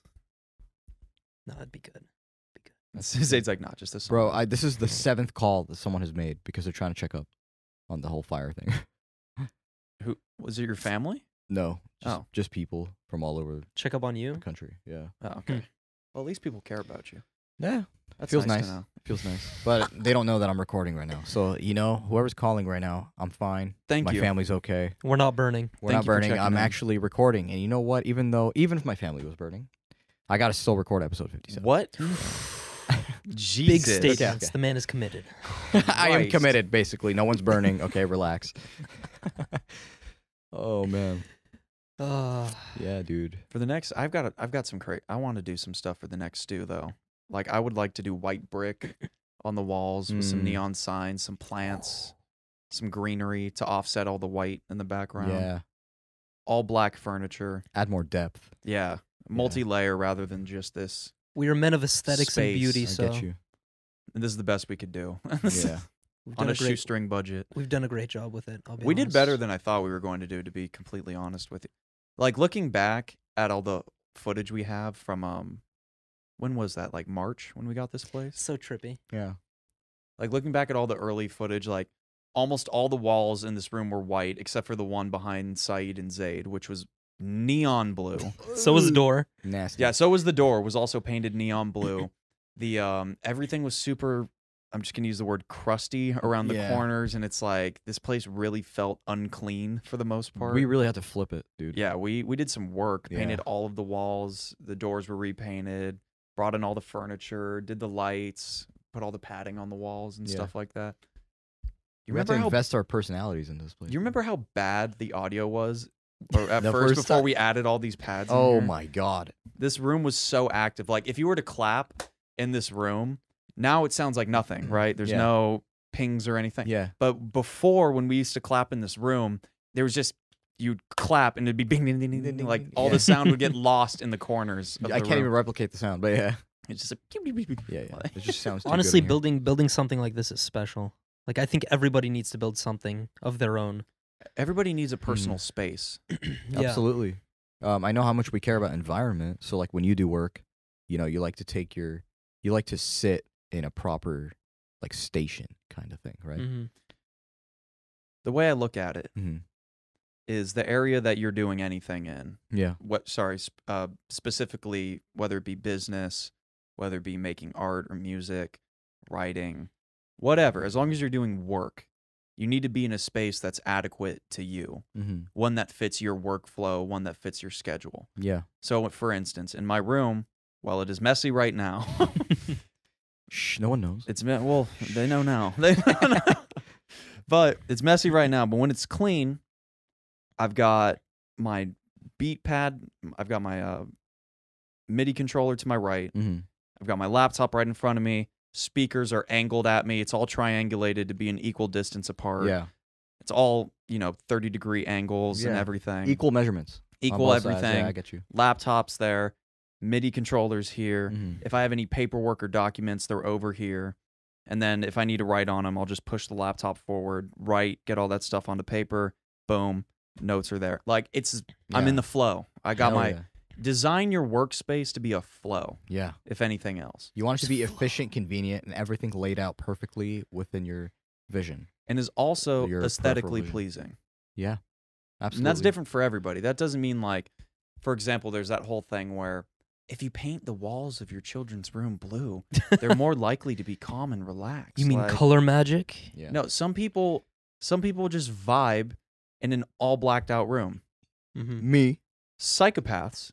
No, that'd be good. Zayd's like, not just this. Bro, this is the 7th call that someone has made because they're trying to check up on the whole fire thing. Who was it? Your family? No, Oh. just people from all over Check up on you. the country. Yeah. Oh, okay. Well, at least people care about you. Yeah. That's Feels nice. nice. To know. Feels nice. But they don't know that I'm recording right now. So, whoever's calling right now, I'm fine. Thank My you. family's okay. We're not burning. We're Thank not you for burning. checking I'm in. actually recording. And you know what? Even if my family was burning, I got to still record episode 57. What? Big Jesus. statements. okay. The man is committed. I am Christ. committed, basically. No one's burning. Okay, relax. Oh, man. Yeah, dude. For the next, I've got some I want to do some stuff for the next stew though. Like I would like to do white brick on the walls with some Mm. neon signs, some plants, some greenery to offset all the white in the background. Yeah. All black furniture. Add more depth. Yeah. Multi-layer rather than just this. We are men of aesthetics and Space. beauty, I so get you. And this is the best we could do. Yeah. we've On done a a great, shoestring budget. we've done a great job with it. I'll be We did honest. better than I thought we were going to do, to be completely honest with you. Like looking back at all the footage we have from when was that? Like March when we got this place? So trippy. Yeah. Like looking back at all the early footage, like almost all the walls in this room were white except for the one behind Saeed and Zayd, which was neon blue. So was the door. Nasty. Yeah, so was the door, was also painted neon blue. The everything was super, I'm just gonna use the word crusty around the Yeah. corners, and it's like this place really felt unclean for the most part. We really had to flip it, dude. Yeah, we did some work, Yeah. painted all of the walls, the doors were repainted, brought in all the furniture, did the lights, put all the padding on the walls and Yeah. stuff like that. You We had to remember how invest our personalities into this place. you remember how bad the audio was or at The first first before time- we added all these pads? in Oh here? my god. This room was so active. Like if you were to clap in this room, now it sounds like nothing, right? There's Yeah. no pings or anything. Yeah. But before, when we used to clap in this room, there was just you'd clap and it'd be bing ding ding ding ding, ding. Like all Yeah. the sound would get lost in the corners. Of I the can't even room. replicate the sound, but yeah. It's just like Yeah, yeah. It just sounds too Honestly, good in here. building something like this is special. Like I think everybody needs to build something of their own. everybody needs a personal space. Yeah. Absolutely. I know how much we care about environment. So like when you do work, you like to sit in a proper like station kind of thing, right? hmm The way I look at it Mm-hmm. is the area that you're doing anything in. Yeah. Specifically, whether it be business, whether it be making art or music, writing, whatever. As long as you're doing work, you need to be in a space that's adequate to you, Mm-hmm. one that fits your workflow, one that fits your schedule. Yeah. So, for instance, in my room, while it is messy right now, Shh, no one knows. well, they know now. They know now. But it's messy right now. But when it's clean, I've got my beat pad. I've got my MIDI controller to my right. Mm-hmm. I've got my laptop right in front of me. Speakers are angled at me. It's all triangulated to be an equal distance apart. Yeah. It's all 30-degree angles and Yeah. everything. Equal measurements. on Equal both sides. everything. Yeah, I get you. Laptops there. MIDI controllers here. Mhm. If I have any paperwork or documents, they're over here. And then if I need to write on them, I'll just push the laptop forward, write, get all that stuff onto paper. Boom. Notes are there. Like I'm Yeah. in the flow. I got Hell my yeah. design your workspace to be a flow, Yeah. if anything else. You want it to be efficient, convenient, and everything laid out perfectly within your vision. And is also Your peripheral aesthetically vision. pleasing. Yeah. Absolutely. And that's different for everybody. That doesn't mean like, for example, there's that whole thing where if you paint the walls of your children's room blue, they're more likely to be calm and relaxed. You mean Like, color magic? Yeah. No, some people just vibe in an all blacked out room. hmm Me. Psychopaths.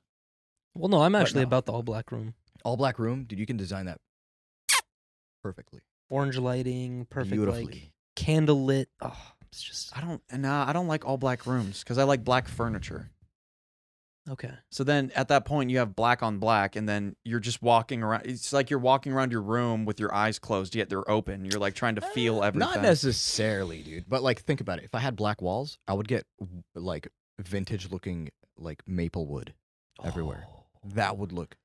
Well, no, I'm actually no. about the all black room. All black room. Dude, you can design that perfectly. Orange lighting, perfect Beautifully. like candle lit. Oh, it's just I don't like all black rooms because I like black furniture. Okay. So then at that point you have black on black, and then you're just walking around. It's like you're walking around your room with your eyes closed, yet they're open. You're like trying to feel everything. Not necessarily, dude. But like, think about it. If I had black walls, I would get like vintage looking like maple wood everywhere. Oh, That would look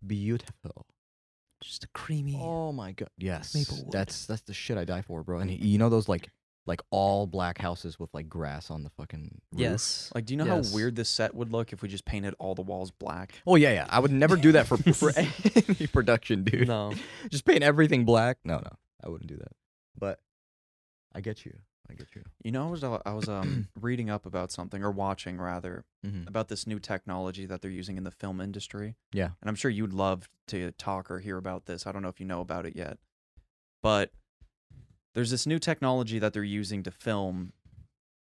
beautiful. just a creamy. Oh my god, yes. Maple wood. That's the shit I die for, bro. And you know those like all black houses with like grass on the fucking roof? Yes. Like, do you know Yes. how weird this set would look if we just painted all the walls black? Oh yeah. I would never do that for any production, dude. No. Just paint everything black. No, I wouldn't do that. But I get you. You know, I was reading up about something, or watching rather, Mm-hmm. about this new technology that they're using in the film industry. Yeah. And I'm sure you'd love to talk or hear about this. I don't know if you know about it yet. But there's this new technology that they're using to film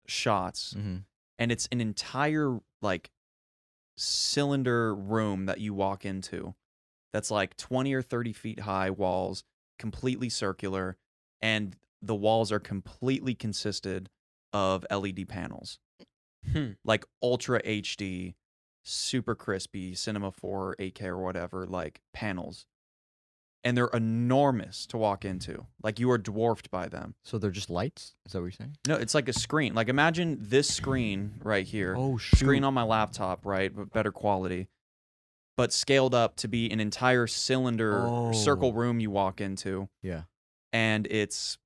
shots, Mm-hmm. and it's an entire like cylinder room that you walk into that's like 20 or 30 feet high walls, completely circular, and the walls are completely consisted of LED panels. Like ultra HD, super crispy, Cinema 4, 8K or whatever, like panels. And they're enormous to walk into. Like, you are dwarfed by them. So they're just lights? Is that what you're saying? No, it's like a screen. Like, imagine this screen right here. Oh shoot. Screen on my laptop, right? But better quality. But scaled up to be an entire cylinder circle Oh. room you walk into. Yeah. And it's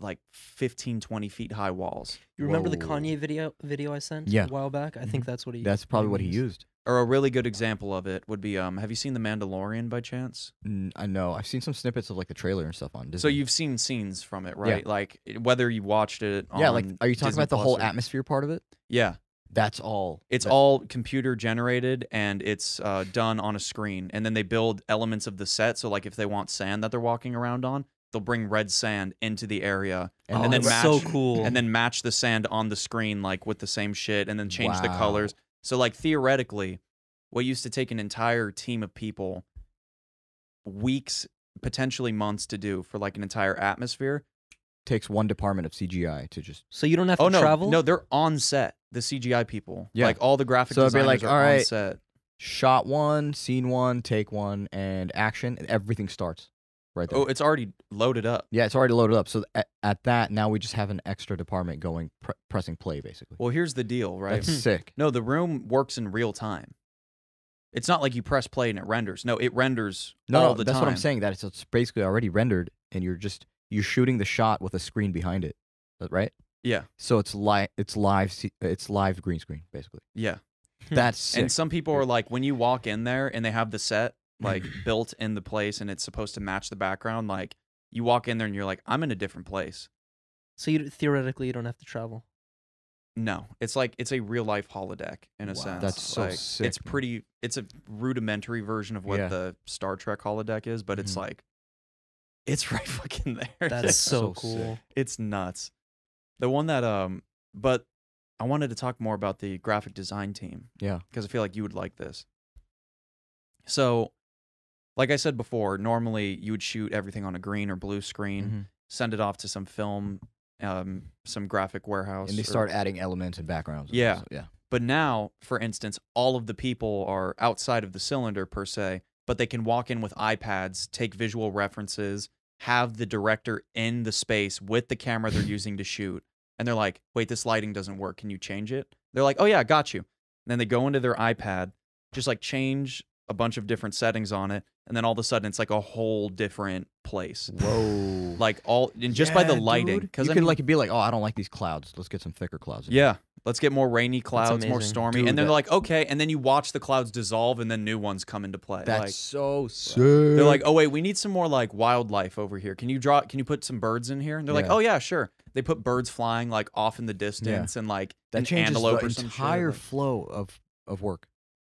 like 15, 20 feet high walls. You remember the Whoa. Kanye video I sent Yeah. a while back? I think that's what he. That's probably what he used. Or a really good example of it would be, have you seen The Mandalorian by chance? I know. I've seen some snippets of like the trailer and stuff on Disney. So you've seen scenes from it, right? Like, whether you watched it on yeah, like are you talking Disney about the Plus whole or- atmosphere part of it? Yeah. That's all. It's that- all computer generated, and it's done on a screen. And then they build elements of the set. So, like, if they want sand that they're walking around on, they'll bring red sand into the area, Oh, and then that's match, so cool. and then match the sand on the screen, like with the same shit, and then change the Wow. colors. So, like, theoretically, what used to take an entire team of people weeks, potentially months to do for like an entire atmosphere. takes one department of CGI to just. So you don't have to Oh no, travel. no, they're on set. The CGI people, Yeah. like all the graphic So it'd be designers like, are all on right. set. Shot one, scene one, take one, and action. And everything starts right there. Oh, it's already loaded up. Yeah, it's already loaded up. So at that, now we just have an extra department going, pressing play, basically. Well, here's the deal, right? That's sick. No, the room works in real time. It's not like you press play and it renders. No, it renders all the that's time. what I'm saying. That it's basically already rendered, and you're shooting the shot with a screen behind it, right? Yeah, So it's live green screen, basically. yeah. That's sick. And some people are like, when you walk in there and they have the set like built in the place and it's supposed to match the background, like you walk in there and you're like, I'm in a different place. So theoretically, you don't have to travel. No, it's like it's a real life holodeck in a Wow. sense. That's so Like, sick, It's man. pretty. It's a rudimentary version of what Yeah. the Star Trek holodeck is, but it's Mhm. like, it's right fucking there. That's so so cool. sick. It's nuts. The one that but I wanted to talk more about the graphic design team Yeah. because I feel like you would like this. So, like I said before, normally you would shoot everything on a green or blue screen, Mhm. send it off to some film, some graphic warehouse, And they or- start adding elements and backgrounds. and Yeah. stuff, yeah. But now, for instance, all of the people are outside of the cylinder per se, but they can walk in with iPads, take visual references, have the director in the space with the camera they're using to shoot. And they're like, wait, this lighting doesn't work. Can you change it? They're like, oh, yeah, got you. And then they go into their iPad, just like change a bunch of different settings on it. And then all of a sudden, it's like a whole different place. Whoa. Like all, and just by the Yeah, lighting. dude. Because you could like be like, oh, I don't like these clouds. Let's get some thicker clouds. in here." yeah, let's get more rainy clouds, more amazing. stormy. Dude, and then that- they're like, okay. And then you watch the clouds dissolve and then new ones come into play. That's like, so sick. they're like, oh, wait, we need some more like wildlife over here. Can you put some birds in here? And they're like, Yeah. oh, yeah, sure. They put birds flying like off in the distance and like that an changes antelope the or some entire shit. Like- flow of work.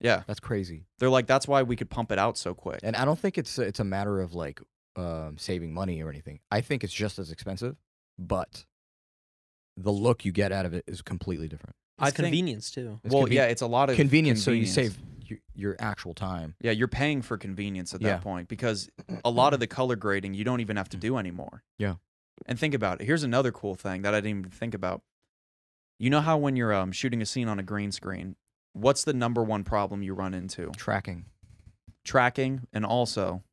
yeah. That's crazy. They're like, that's why we could pump it out so quick. And I don't think it's a matter of like saving money or anything. I think it's just as expensive, but the look you get out of it is completely different. I It's think- convenience too. It's Well, conven- yeah, it's a lot of convenience, so you convenience. save your actual time. Yeah, you're paying for convenience at that Yeah. point because a lot of the color grading you don't even have to do anymore. Yeah. And think about it. Here's another cool thing that I didn't even think about. You know how when you're shooting a scene on a green screen, what's the number one problem you run into? Tracking. Tracking, and also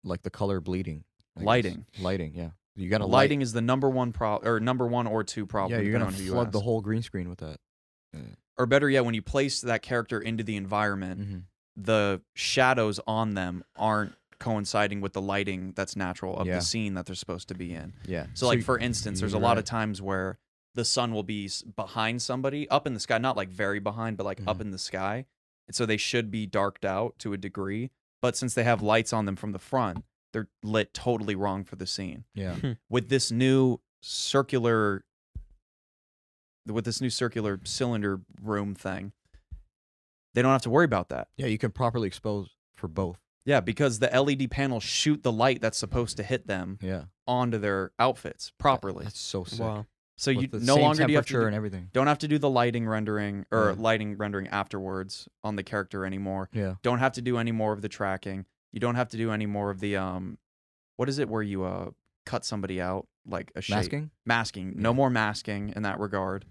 Like the color bleeding. I guess. lighting. Lighting, yeah. You got to Lighting is the number one or number one or two problem. Yeah, you're depending gonna on who you flood the ask. whole green screen with that. Or better yet, when you place that character into the environment, Mm-hmm. the shadows on them aren't coinciding with the lighting that's natural of Yeah. the scene that they're supposed to be in. Yeah. So, like, for instance, there's a you're lot right. of times where the sun will be behind somebody, up in the sky, not like very behind, but like up Mhm. in the sky. And so they should be darked out to a degree. But since they have lights on them from the front, they're lit totally wrong for the scene. Yeah. With this new circular cylinder room thing, they don't have to worry about that. Yeah, you can properly expose for both. Yeah, because the LED panels shoot the light that's supposed to hit them Yeah. onto their outfits properly. That's so sick. Wow. So you With the no same longer do you have to temperature do, and everything. don't have to do the lighting rendering or Yeah. lighting rendering afterwards on the character anymore. Yeah. Don't have to do any more of the tracking. You don't have to do any more of the what is it where you cut somebody out like a shape? Masking? Masking. No Yeah. more masking in that regard.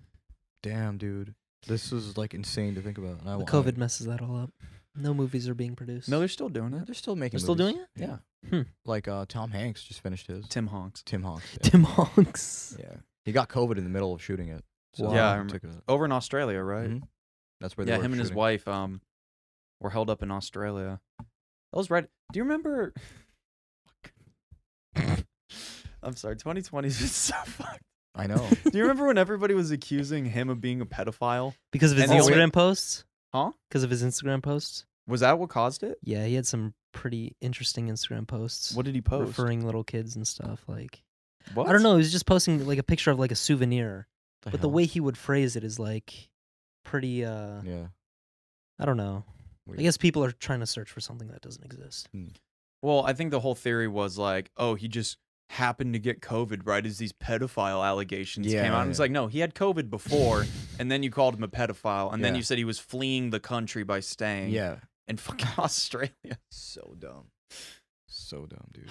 Damn, dude. This is like insane to think about. And The COVID messes that all up. No movies are being produced. No, they're still doing it. They're still making They're still movies. doing it? Yeah. Hmm. Like Tom Hanks just finished his. Tim Honks. Tim Hanks. Yeah. Tim Hanks. Yeah. He got COVID in the middle of shooting it. So Yeah, I they remember. took it out. Over in Australia, right? Mhm. That's where they Yeah, were him and his shooting. wife were held up in Australia. That was right. Do you remember? I'm sorry. 2020 is just so fucked. I know. Do you remember when everybody was accusing him of being a pedophile? Because of his And the only- Instagram posts? Huh? Because of his Instagram posts? Was that what caused it? Yeah, he had some pretty interesting Instagram posts. What did he post? Referring little kids and stuff. Like, What? I don't know. He was just posting like a picture of like a souvenir. But the hell? way he would phrase it is like pretty, Yeah. I don't know. I Weird. guess people are trying to search for something that doesn't exist. Well, I think the whole theory was like, oh, he just happened to get COVID right as these pedophile allegations came out. And it's Yeah. like, no, he had COVID before, and then you called him a pedophile, and then Yeah. you said he was fleeing the country by staying Yeah. in fucking Australia. So dumb. So dumb, dude.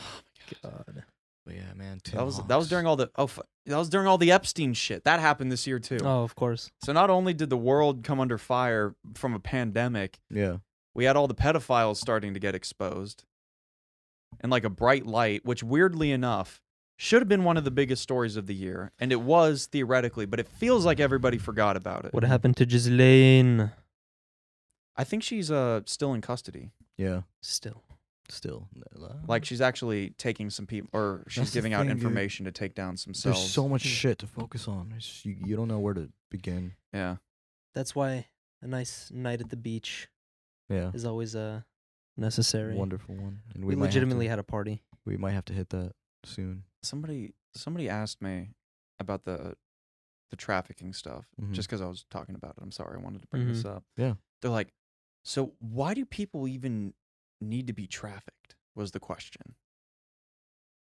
God. But yeah, man. Tim That was Hanks. during all the that was during all the Epstein shit. That happened this year too. Oh, of course. So not only did the world come under fire from a pandemic, Yeah. we had all the pedophiles starting to get exposed. And like a bright light, which weirdly enough should have been one of the biggest stories of the year, and it was theoretically, but it feels like everybody forgot about it. What happened to Ghislaine? I think she's still in custody. Yeah. Still. Still. Like she's actually taking some people, or she's That's the giving out thing, dude. information to take down some there's cells. so much shit to focus on. You don't know where to begin. Yeah. That's why a nice night at the beach Yeah. is always necessary. Wonderful one. And We might have legitimately to, had a party. we might have to hit that soon. Somebody asked me about the trafficking stuff Mhm. just because I was talking about it. I'm sorry, I wanted to bring this up. Yeah. They're like, so why do people even need to be trafficked? Was the question.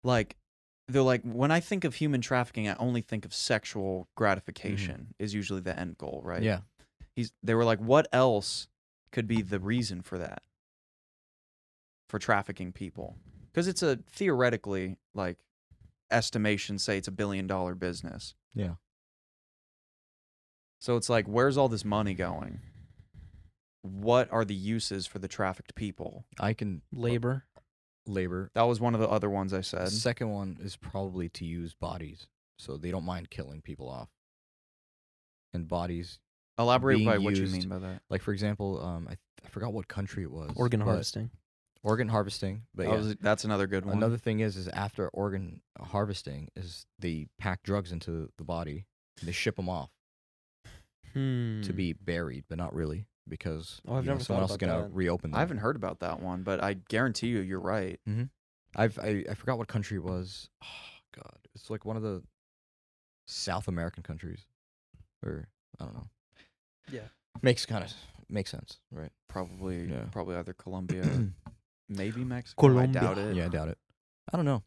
Like, they're like, when I think of human trafficking, I only think of sexual gratification is usually the end goal, right? Yeah. They were like, what else could be the reason for that? For trafficking people? Because it's a theoretically, like, estimation say it's $1 billion business. Yeah. So it's like, where's all this money going? What are the uses for the trafficked people? I can Labor. labor. That was one of the other ones I The said. second one is probably to use bodies, so they don't mind killing people off. And bodies, Elaborate being by what you used- mean by that. like for example, I forgot what country it was. Organ but- harvesting. Organ harvesting, but yeah. That's another good one. Another thing is after organ harvesting is they pack drugs into the body. And they ship them off to be buried, but not really because Oh, I've never someone thought else is about gonna that. reopen them. I haven't heard about that one, but I guarantee you're right. I forgot what country it was. Oh God, it's like one of the South American countries, or I don't know. Yeah. Makes sense, right? Probably Yeah. probably either Colombia, maybe Mexico. Colombia. I doubt it. Yeah, I doubt it. I don't know,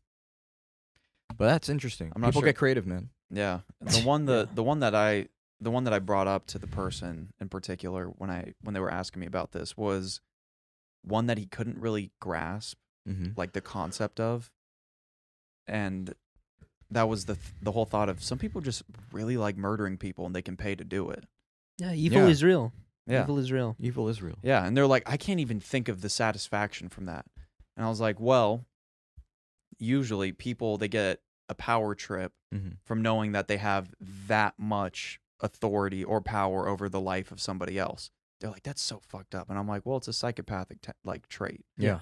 but that's interesting. I'm not People sure. get creative, man. Yeah. The one that I brought up to the person in particular when they were asking me about this was one that he couldn't really grasp Mm-hmm. like the concept of, and that was the whole thought of some people just really like murdering people and they can pay to do it. Yeah, evil Yeah. is real. Yeah. Evil is real. Evil is real. Yeah, and they're like, I can't even think of the satisfaction from that. And I was like, well, usually people, they get a power trip Mhm. from knowing that they have that much authority or power over the life of somebody else. They're like, that's so fucked up. And I'm like, well, it's a psychopathic like trait. Yeah.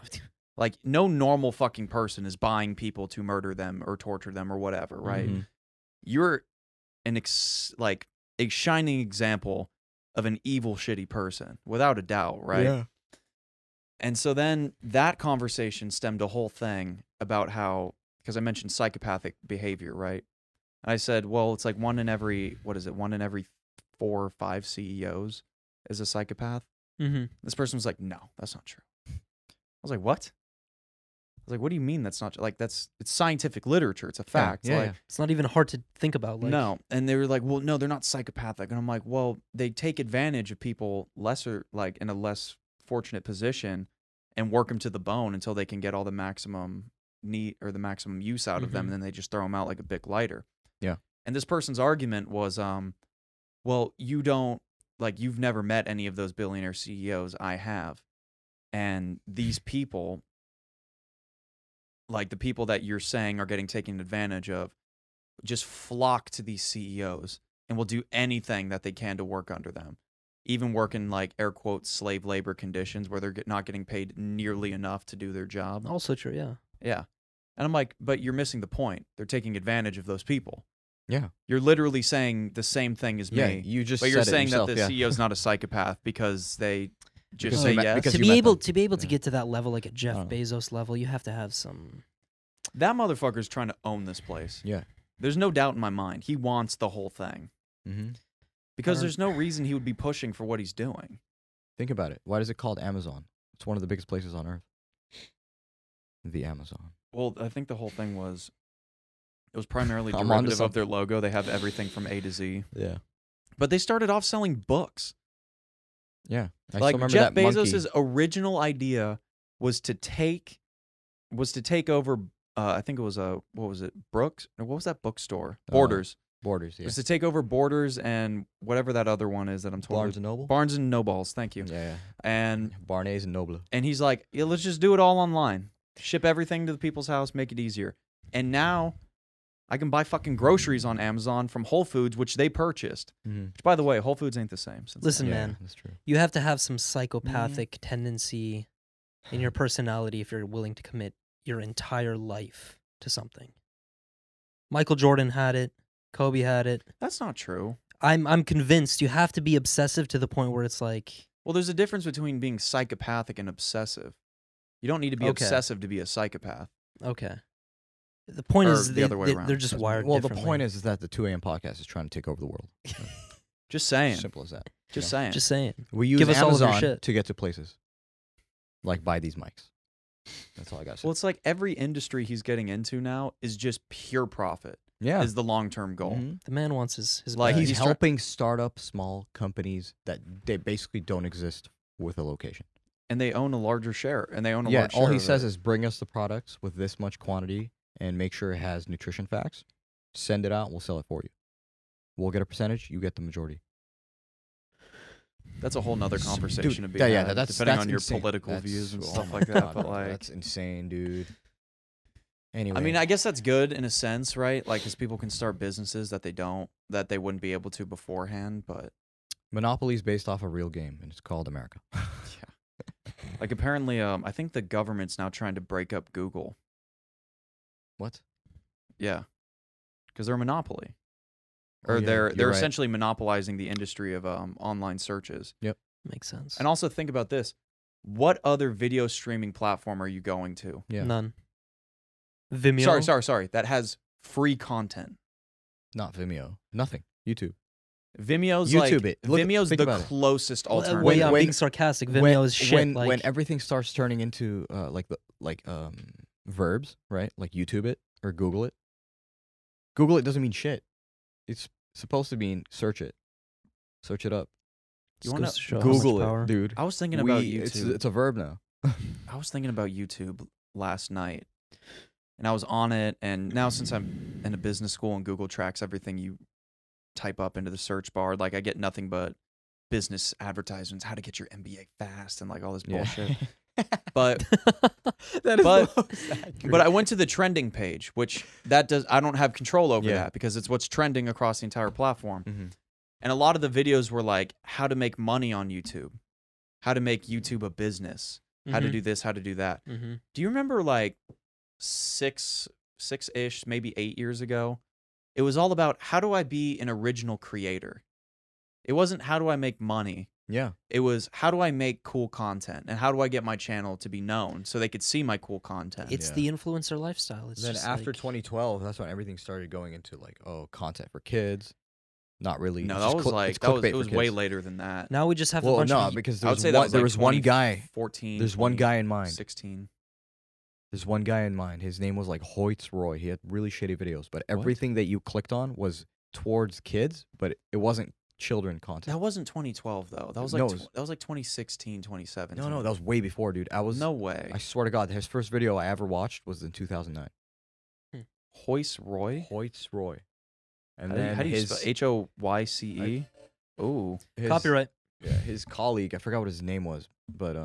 Like, no normal fucking person is buying people to murder them or torture them or whatever, right? Mhm. You're like a shining example of an evil, shitty person, without a doubt, right? Yeah. And so then that conversation stemmed a whole thing about how, because I mentioned psychopathic behavior, right? I said, well, it's like one in every 4 or 5 CEOs is a psychopath. Mm-hmm. This person was like, no, that's not true. I was like, what? I was like, what do you mean that's not like it's scientific literature. It's a fact. Yeah, like, yeah. It's not even hard to think about. Like, no. And they were like, well, no, they're not psychopathic. And I'm like, well, they take advantage of people lesser, like in a less fortunate position and work them to the bone until they can get all the maximum need or the maximum use out of them. And then they just throw them out like a big lighter. Yeah. And this person's argument was, well, you've never met any of those billionaire CEOs. I have. And these people, like the people that you're saying are getting taken advantage of, just flock to these CEOs and will do anything that they can to work under them. Even work in like air quotes slave labor conditions where they're not getting paid nearly enough to do their job. Also true. Yeah. Yeah. And I'm like, but you're missing the point. They're taking advantage of those people. Yeah. You're literally saying the same thing as Yeah. me. You just But you're said it saying yourself, that the yeah. CEO's not a psychopath because they just Because say you met- yes. because To you be met able them. to be able to Yeah. get to that level, like a Jeff Oh. Bezos level, you have to have some. That motherfucker's trying to own this place. Yeah. There's no doubt in my mind. He wants the whole thing. Mm-hmm. Because Or- there's no reason he would be pushing for what he's doing. Think about it. Why is it called Amazon? It's one of the biggest places on earth. The Amazon. Well, I think the whole thing was, it was primarily I'm onto derivative of their logo. They have everything from A to Z. Yeah. But they started off selling books. Yeah. I still Like remember Jeff that monkey. Bezos' original idea was to take over. I think it was what was it, Brooks? Or what was that bookstore? Borders. Borders. It Yeah. was to take over Borders and whatever that other one is that I'm told. Barnes and Noble. Barnes and Nobles. Thank you. Yeah. And Barnes and Noble. he's like, yeah, let's just do it all online. Ship everything to the people's house, make it easier. And now I can buy fucking groceries on Amazon from Whole Foods, which they purchased. Mm-hmm. Which, by the way, Whole Foods ain't the same. Since Listen, then. Yeah, man. that's true. You have to have some psychopathic tendency in Mm. your personality if you're willing to commit your entire life to something. Michael Jordan had it. Kobe had it. That's not true. I'm convinced you have to be obsessive to the point where it's like, Well, there's a difference between being psychopathic and obsessive. You don't need to be Okay. obsessive to be a psychopath. okay. The point Or is the other way they're around. just wired Well, differently. the point is that the 2 a.m. podcast is trying to take over the world. Just saying. Simple as that. Just Yeah. saying. Just saying. We use Give us all of your Amazon shit. to get to places. Like buy these mics. That's all I got to say. Well, it's like every industry he's getting into now is just pure profit. yeah. Is the long-term goal. Mhm. The man wants his Like, bag. He's he's try- helping start up small companies that they basically don't exist with a location. And they own a larger share. And they own a Yeah, large all share he of says it. is bring us the products with this much quantity and make sure it has nutrition facts. Send it out, we'll sell it for you. We'll get a percentage, you get the majority. That's a whole nother conversation to be yeah, had, that's depending that's on your insane. political That's- views and oh stuff my like that. God, But no, like, that's insane, dude. Anyway, I mean, I guess that's good in a sense, right? Like, because people can start businesses that they wouldn't be able to beforehand. But Monopoly is based off a real game, and it's called America. like, apparently, I think the government's now trying to break up Google. What? Yeah, because they're a monopoly, Oh, or yeah, they're you're right. essentially monopolizing the industry of online searches. Makes sense. And also think about this: what other video streaming platform are you going to? Yeah, None. Vimeo. Sorry. That has free content. not Vimeo. Nothing. YouTube. Vimeo's YouTube like it. Look- Vimeo's think the about it. closest alternative. Well, yeah, I'm When- being sarcastic. Vimeo is shit. When everything starts turning into verbs, right? Like YouTube it or Google it. Google it doesn't mean shit. It's supposed to mean search it. Search it up. You wanna goes to show how much Google power. it, dude. I was thinking about It's YouTube. a verb now. I was thinking about YouTube last night, and I was on it. And now, since I'm in a business school and Google tracks everything you type up into the search bar, like I get nothing but business advertisements, how to get your MBA fast, and like all this Yeah. bullshit. But That is but- the most accurate. but I went to the trending page, which I don't have control over Yeah. that because it's what's trending across the entire platform. Mhm. And a lot of the videos were like how to make money on YouTube, how to make YouTube a business, how to do this, how to do that. Mm-hmm. Do you remember like six-ish, maybe 8 years ago? It was all about how do I be an original creator? It wasn't how do I make money. Yeah. It was how do I make cool content and how do I get my channel to be known so they could see my cool content. It's Yeah. the influencer lifestyle. It's Then just after like, 2012, that's when everything started going into like, oh, content for kids. Not really. no, it's that just was cl- like it's that was clickbait it for was way kids. later than that. now we just have a Well, bunch no, of because I would say that was there like was one guy. 14. There's one guy in mind. 16. There's one guy in mind. His name was like Hoyts Roy. He had really shitty videos, but everything that you clicked on was towards kids, but it wasn't children content. That wasn't 2012 though. That was No, like it was- that was like 2016, 2017. No, that was way before, dude. no way. I swear to God, his first video I ever watched was in 2009. Hoyce Roy. Hoyts Roy. And How do you, then how do you his, spell Hoyce? Ooh. his copyright. Yeah, his colleague, I forgot what his name was, but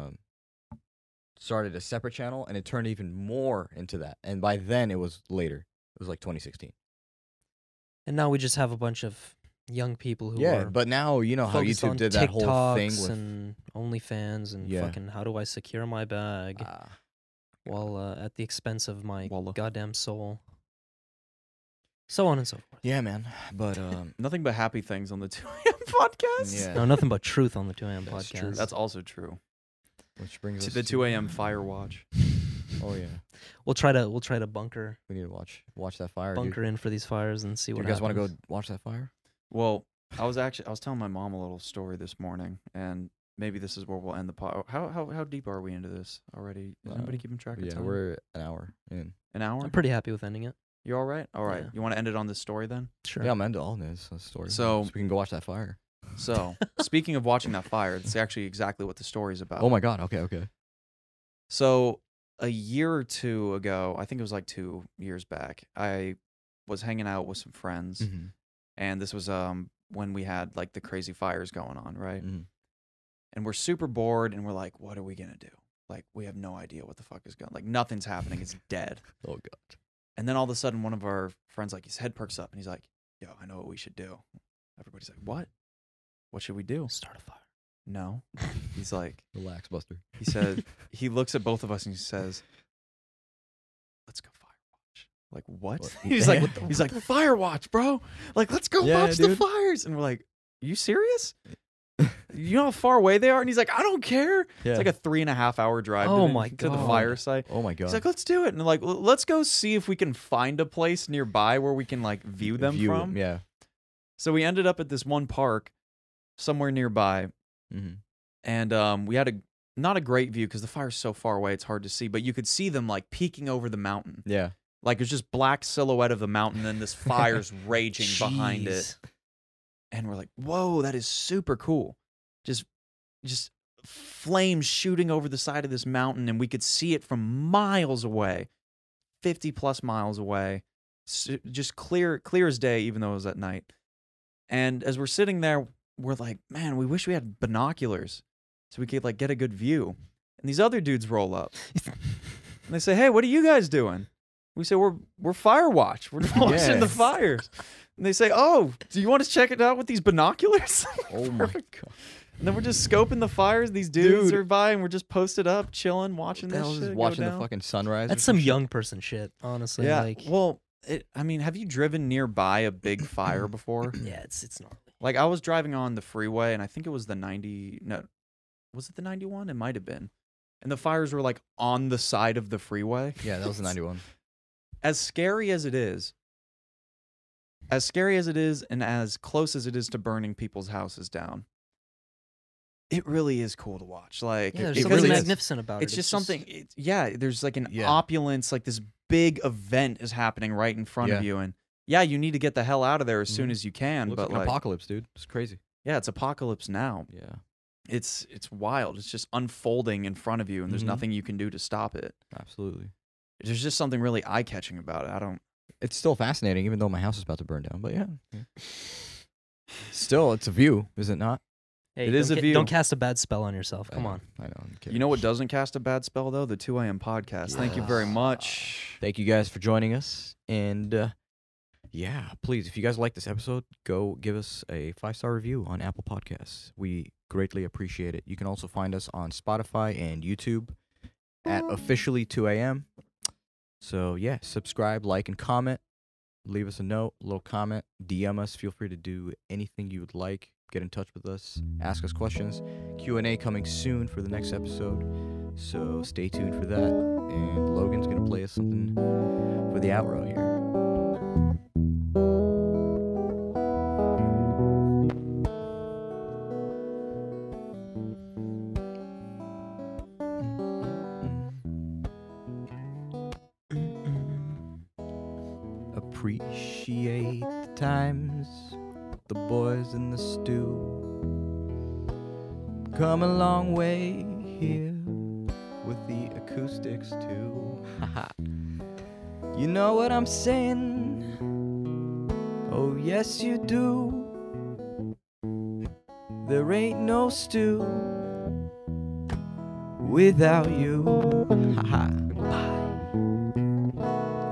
started a separate channel, and it turned even more into that. And by then, it was later. It was like 2016. And now we just have a bunch of young people who Yeah, are but now you know how focused YouTube on did that whole thing TikToks with. and OnlyFans and Yeah. fucking how do I secure my bag while at the expense of my Wallah. goddamn soul. So on and so forth. Yeah, man. But Nothing but happy things on the 2AM podcast. yeah, No, nothing but truth on the 2AM That's podcast. true. That's also true. which brings us The to 2AM Fire Watch. Oh yeah, We'll try to bunker we need to watch that fire. Dude. bunker in for these fires and see Do what you guys want to happens. go watch that fire? Well, I was telling my mom a little story this morning, and maybe this is where we'll end the pod. How deep are we into this already? Is anybody keeping track of Yeah, time? we're an hour in. An hour. I'm pretty happy with ending it. You all right? All right. Yeah. You want to end it on this story then? Sure. Yeah, I'm into all this story. So- we can go watch that fire. So, speaking of watching that fire, it's actually exactly what the story's about. Oh my God. Okay. So, a year or two ago, I think it was like 2 years back, I was hanging out with some friends, Mm-hmm. and this was when we had like the crazy fires going on, right? Mm-hmm. And we're super bored, and we're like, what are we gonna do? Like, we have no idea what the fuck is going. Like, nothing's happening. It's dead. Oh God. And then all of a sudden, one of our friends, like, his head perks up, and he's like, yo, I know what we should do. Everybody's like, what? What should we do? Start a fire. No. He's like, Relax, Buster. he said, he looks at both of us and he says, let's go fire watch. Like, what? What? He's like, What the- he's like, fire watch, bro. Like, let's go Yeah, watch the dude. fires. And we're like, you serious? You know how far away they are? And he's like, I don't care. Yeah. It's like a 3.5 hour drive Oh to, my to the God. fire site. Oh my God. He's like, let's do it. And like, let's go see if we can find a place nearby where we can like view them from. Yeah. So we ended up at this one park somewhere nearby. Mm-hmm. And we had not a great view because the fire's so far away, it's hard to see. But you could see them like peeking over the mountain. Yeah. Like it's just black silhouette of the mountain and this fire's raging behind it. Jeez. And we're like, whoa, that is super cool. Just flames shooting over the side of this mountain, and we could see it from miles away, 50 plus miles away, just clear as day, even though it was at night. And as we're sitting there, we're like, man, we wish we had binoculars so we could like get a good view. And these other dudes roll up, and they say, hey, what are you guys doing? We say, we're fire watch. We're watching the Yes. fires. And they say, oh, do you want to check it out with these binoculars? Oh my God. And then we're just scoping the fires. These dudes Dude. are by, and we're just posted up, chilling, watching The this hell shit is go watching the down. fucking sunrise. That's or some shit? young person shit, honestly. Yeah. Like, Well, I mean, have you driven nearby a big fire before? yeah, it's gnarly. Like I was driving on the freeway, and I think it was the 90. No, was it the 91? It might have been. And the fires were like on the side of the freeway. Yeah, that was the 91. As scary as it is, and as close as it is to burning people's houses down, it really is cool to watch. Like, Yeah, there's it something really is. magnificent about It's it. just something. Yeah, there's like an Yeah. opulence, like this big event is happening right in front of Yeah. you, and yeah, you need to get the hell out of there as soon Mhm. as you can. Looks But like an like, apocalypse, dude. It's crazy. yeah, it's apocalypse now. Yeah, It's wild. It's just unfolding in front of you, and there's Mhm. nothing you can do to stop it. absolutely. There's just something really eye catching about it. I don't. It's still fascinating, even though my house is about to burn down. But yeah. Still, it's a view, is it not? Hey, It is don't a view. Don't cast a bad spell on yourself. Come on. I know. I'm kidding. You know what doesn't cast a bad spell though? The 2 a.m. podcast. Thank you very Yes. much. Thank you guys for joining us. And yeah, please, if you guys like this episode, go give us a 5-star review on Apple Podcasts. We greatly appreciate it. You can also find us on Spotify and YouTube at officially 2 a.m. So yeah, subscribe, like, and comment. Leave us a note, a little comment, DM us. Feel free to do anything you would like. Get in touch with us, ask us questions. Q&A coming soon for the next episode. So stay tuned for that. And Logan's going to play us something for the outro here. Appreciate the times, the boys in the stew. Come a long way here with the acoustics too. Haha. You know what I'm saying? Oh yes you do. There ain't no stew without you. Haha. Goodbye.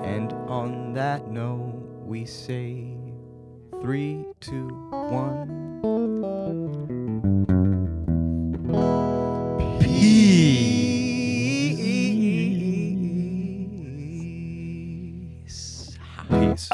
And on that note, we say 3, 2, 1. Peace. Peace.